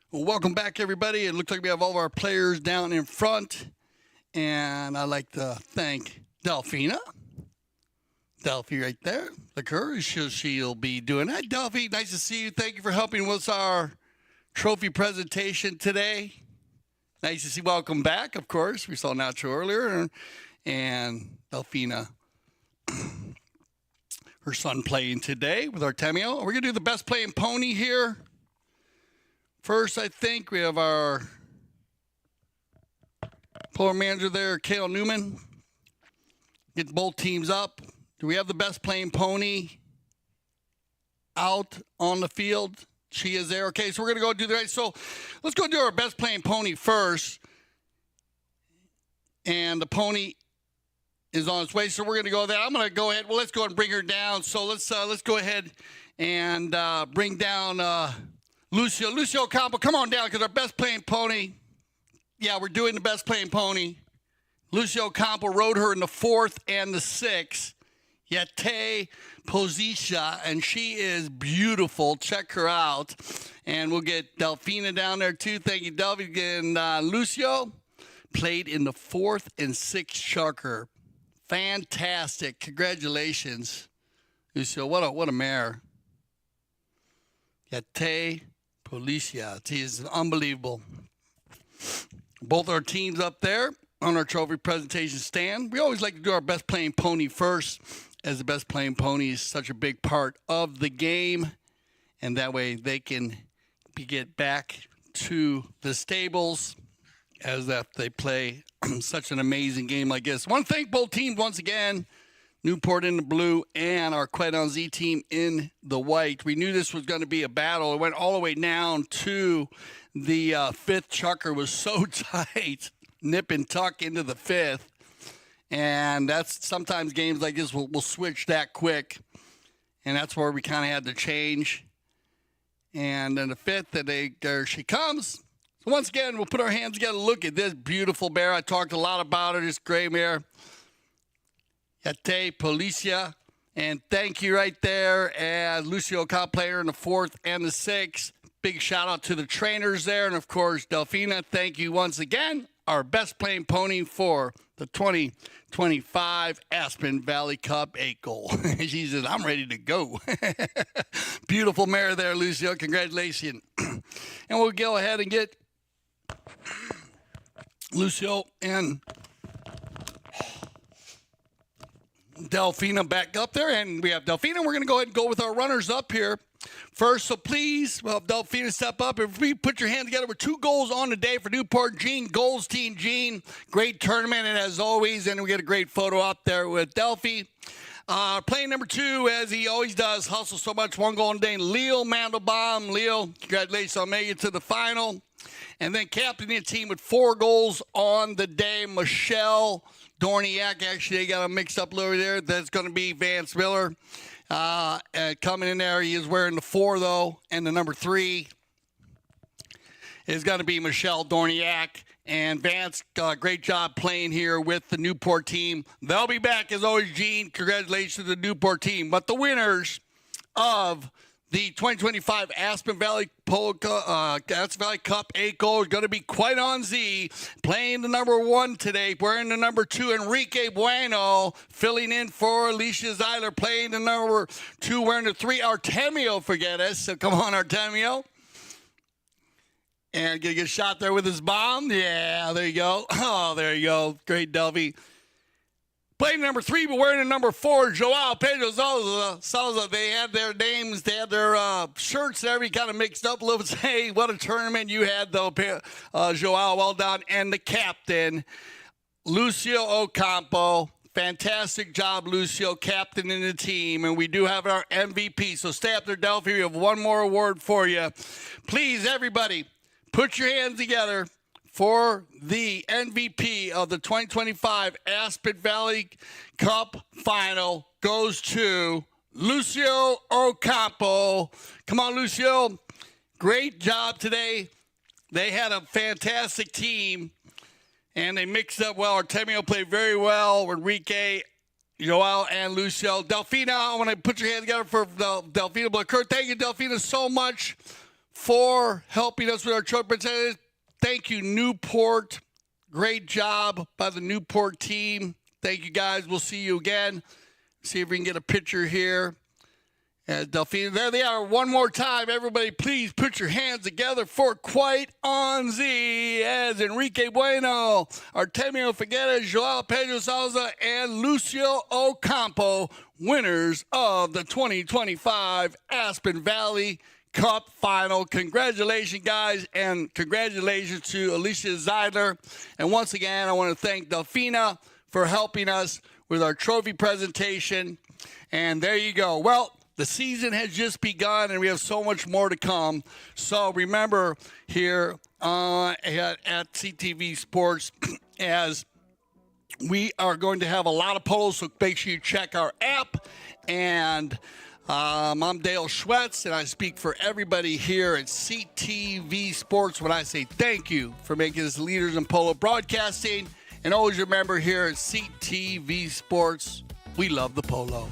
Well, welcome back, everybody. It looks like we have all of our players down in front. And I'd like to thank Delphina. Delphi right there. Look her. She'll be doing that. Delphi, nice to see you. Thank you for helping with our trophy presentation today. Nice to see. Welcome back, of course. We saw Nacho earlier. And Delphina, her son, playing today with Artemio. We're going to do the best playing pony here. First, I think we have our polo manager there, Cale Newman. Get both teams up. Do we have the best playing pony out on the field? She is there. Okay, so we're going to go do the right. So let's go do our best playing pony first. And the pony is on its way, so we're going to go there. I'm going to go ahead. Well, let's go and bring her down. So let's go ahead and bring down Lucio Ocampo. Come on down, because our best playing pony. Yeah, we're doing the best playing pony. Lucio Ocampo rode her in the 4th and the 6th. Yate Posicia, and she is beautiful. Check her out. And we'll get Delphina down there too. Thank you, Delphina. And Lucio played in the 4th and 6th chucker. Fantastic. Congratulations, Lucio. What a mare. Yate Posicia. He is unbelievable. Both our teams up there on our trophy presentation stand. We always like to do our best playing pony first, as the best playing pony is such a big part of the game, and that way they can get back to the stables as that they play such an amazing game like this. I want to thank both teams once again, Newport in the blue and our Quedon Z team in the white. We knew this was going to be a battle. It went all the way down to the 5th chucker. Was so tight, nip and tuck into the 5th. And that's sometimes games like this will switch that quick. And that's where we kind of had to change. And then the 5th, there she comes. So once again, we'll put our hands together. Look at this beautiful mare. I talked a lot about her, this gray mare. Yate Policia. And thank you right there. And Lucio Ocampo player in the 4th and the 6th. Big shout out to the trainers there. And of course, Delphina, thank you once again. Our best playing pony for the 2025 Aspen Valley Cup 8 goal. She says, I'm ready to go. Beautiful mare there, Lucio. Congratulations. And we'll go ahead and get Lucio and Delphina back up there. And we have Delphina. We're going to go ahead and go with our runners up here. First, so please, well, Delphina, step up. If we put your hands together with 2 goals on the day for Newport, Goldstein. Gene, great tournament, and as always, and we get a great photo up there with Delphi. Playing number 2, as he always does, hustle so much, 1 goal on the day, Leo Mandelbaum. Leo, congratulations on making it to the final. And then captaining the team with 4 goals on the day, Michel Dorignac. Actually, they got him mixed up over there. That's going to be Vance Miller. Coming in there, he is wearing the 4, though, and the number 3 is going to be Michel Dorignac. And Vance, great job playing here with the Newport team. They'll be back, as always, Gene. Congratulations to the Newport team. But the winners of the 2025 Aspen Valley Cup 8 goal is going to be Quedon Z, playing the number 1 today, wearing the number 2, Enrique Bueno, filling in for Alecia Seidler, playing the number 2, wearing the 3, Artemio Figueras. So come on, Artemio. And get a shot there with his bomb. Yeah, there you go. Oh, there you go. Great, Delphi. Playing number 3, but wearing the number 4, Joao, Pedro, Souza. They had their names, they had their shirts and everything kind of mixed up a little bit. Hey, what a tournament you had, though, Joao. Well done. And the captain, Lucio Ocampo. Fantastic job, Lucio, captain in the team. And we do have our MVP. So stay up there, Delphi. We have one more award for you. Please, everybody, put your hands together for the MVP of the 2025 Aspen Valley Cup Final goes to Lucio Ocampo. Come on, Lucio. Great job today. They had a fantastic team, and they mixed up well. Artemio played very well. Enrique, Joao, and Lucio. Delphina, I want to put your hands together for Delphina Blancur. Thank you, Delphina, so much for helping us with our trophy presentation. Thank you, Newport. Great job by the Newport team. Thank you, guys. We'll see you again. See if we can get a picture here. Delphine, there they are one more time. Everybody, please put your hands together for Quite on Z as Enrique Bueno, Artemio Figueras, Joao, Pedro, Souza, and Lucio Ocampo, winners of the 2025 Aspen Valley Cup Final. Congratulations, guys, and congratulations to Alecia Seidler. And once again, I want to thank Delphina for helping us with our trophy presentation. And there you go. Well, the season has just begun, and we have so much more to come. So remember here at CTV Sports, as we are going to have a lot of polls, so make sure you check our app. And I'm Dale Schwetz, and I speak for everybody here at CTV Sports when I say thank you for making us leaders in polo broadcasting. And always remember, here at CTV Sports, we love the polo.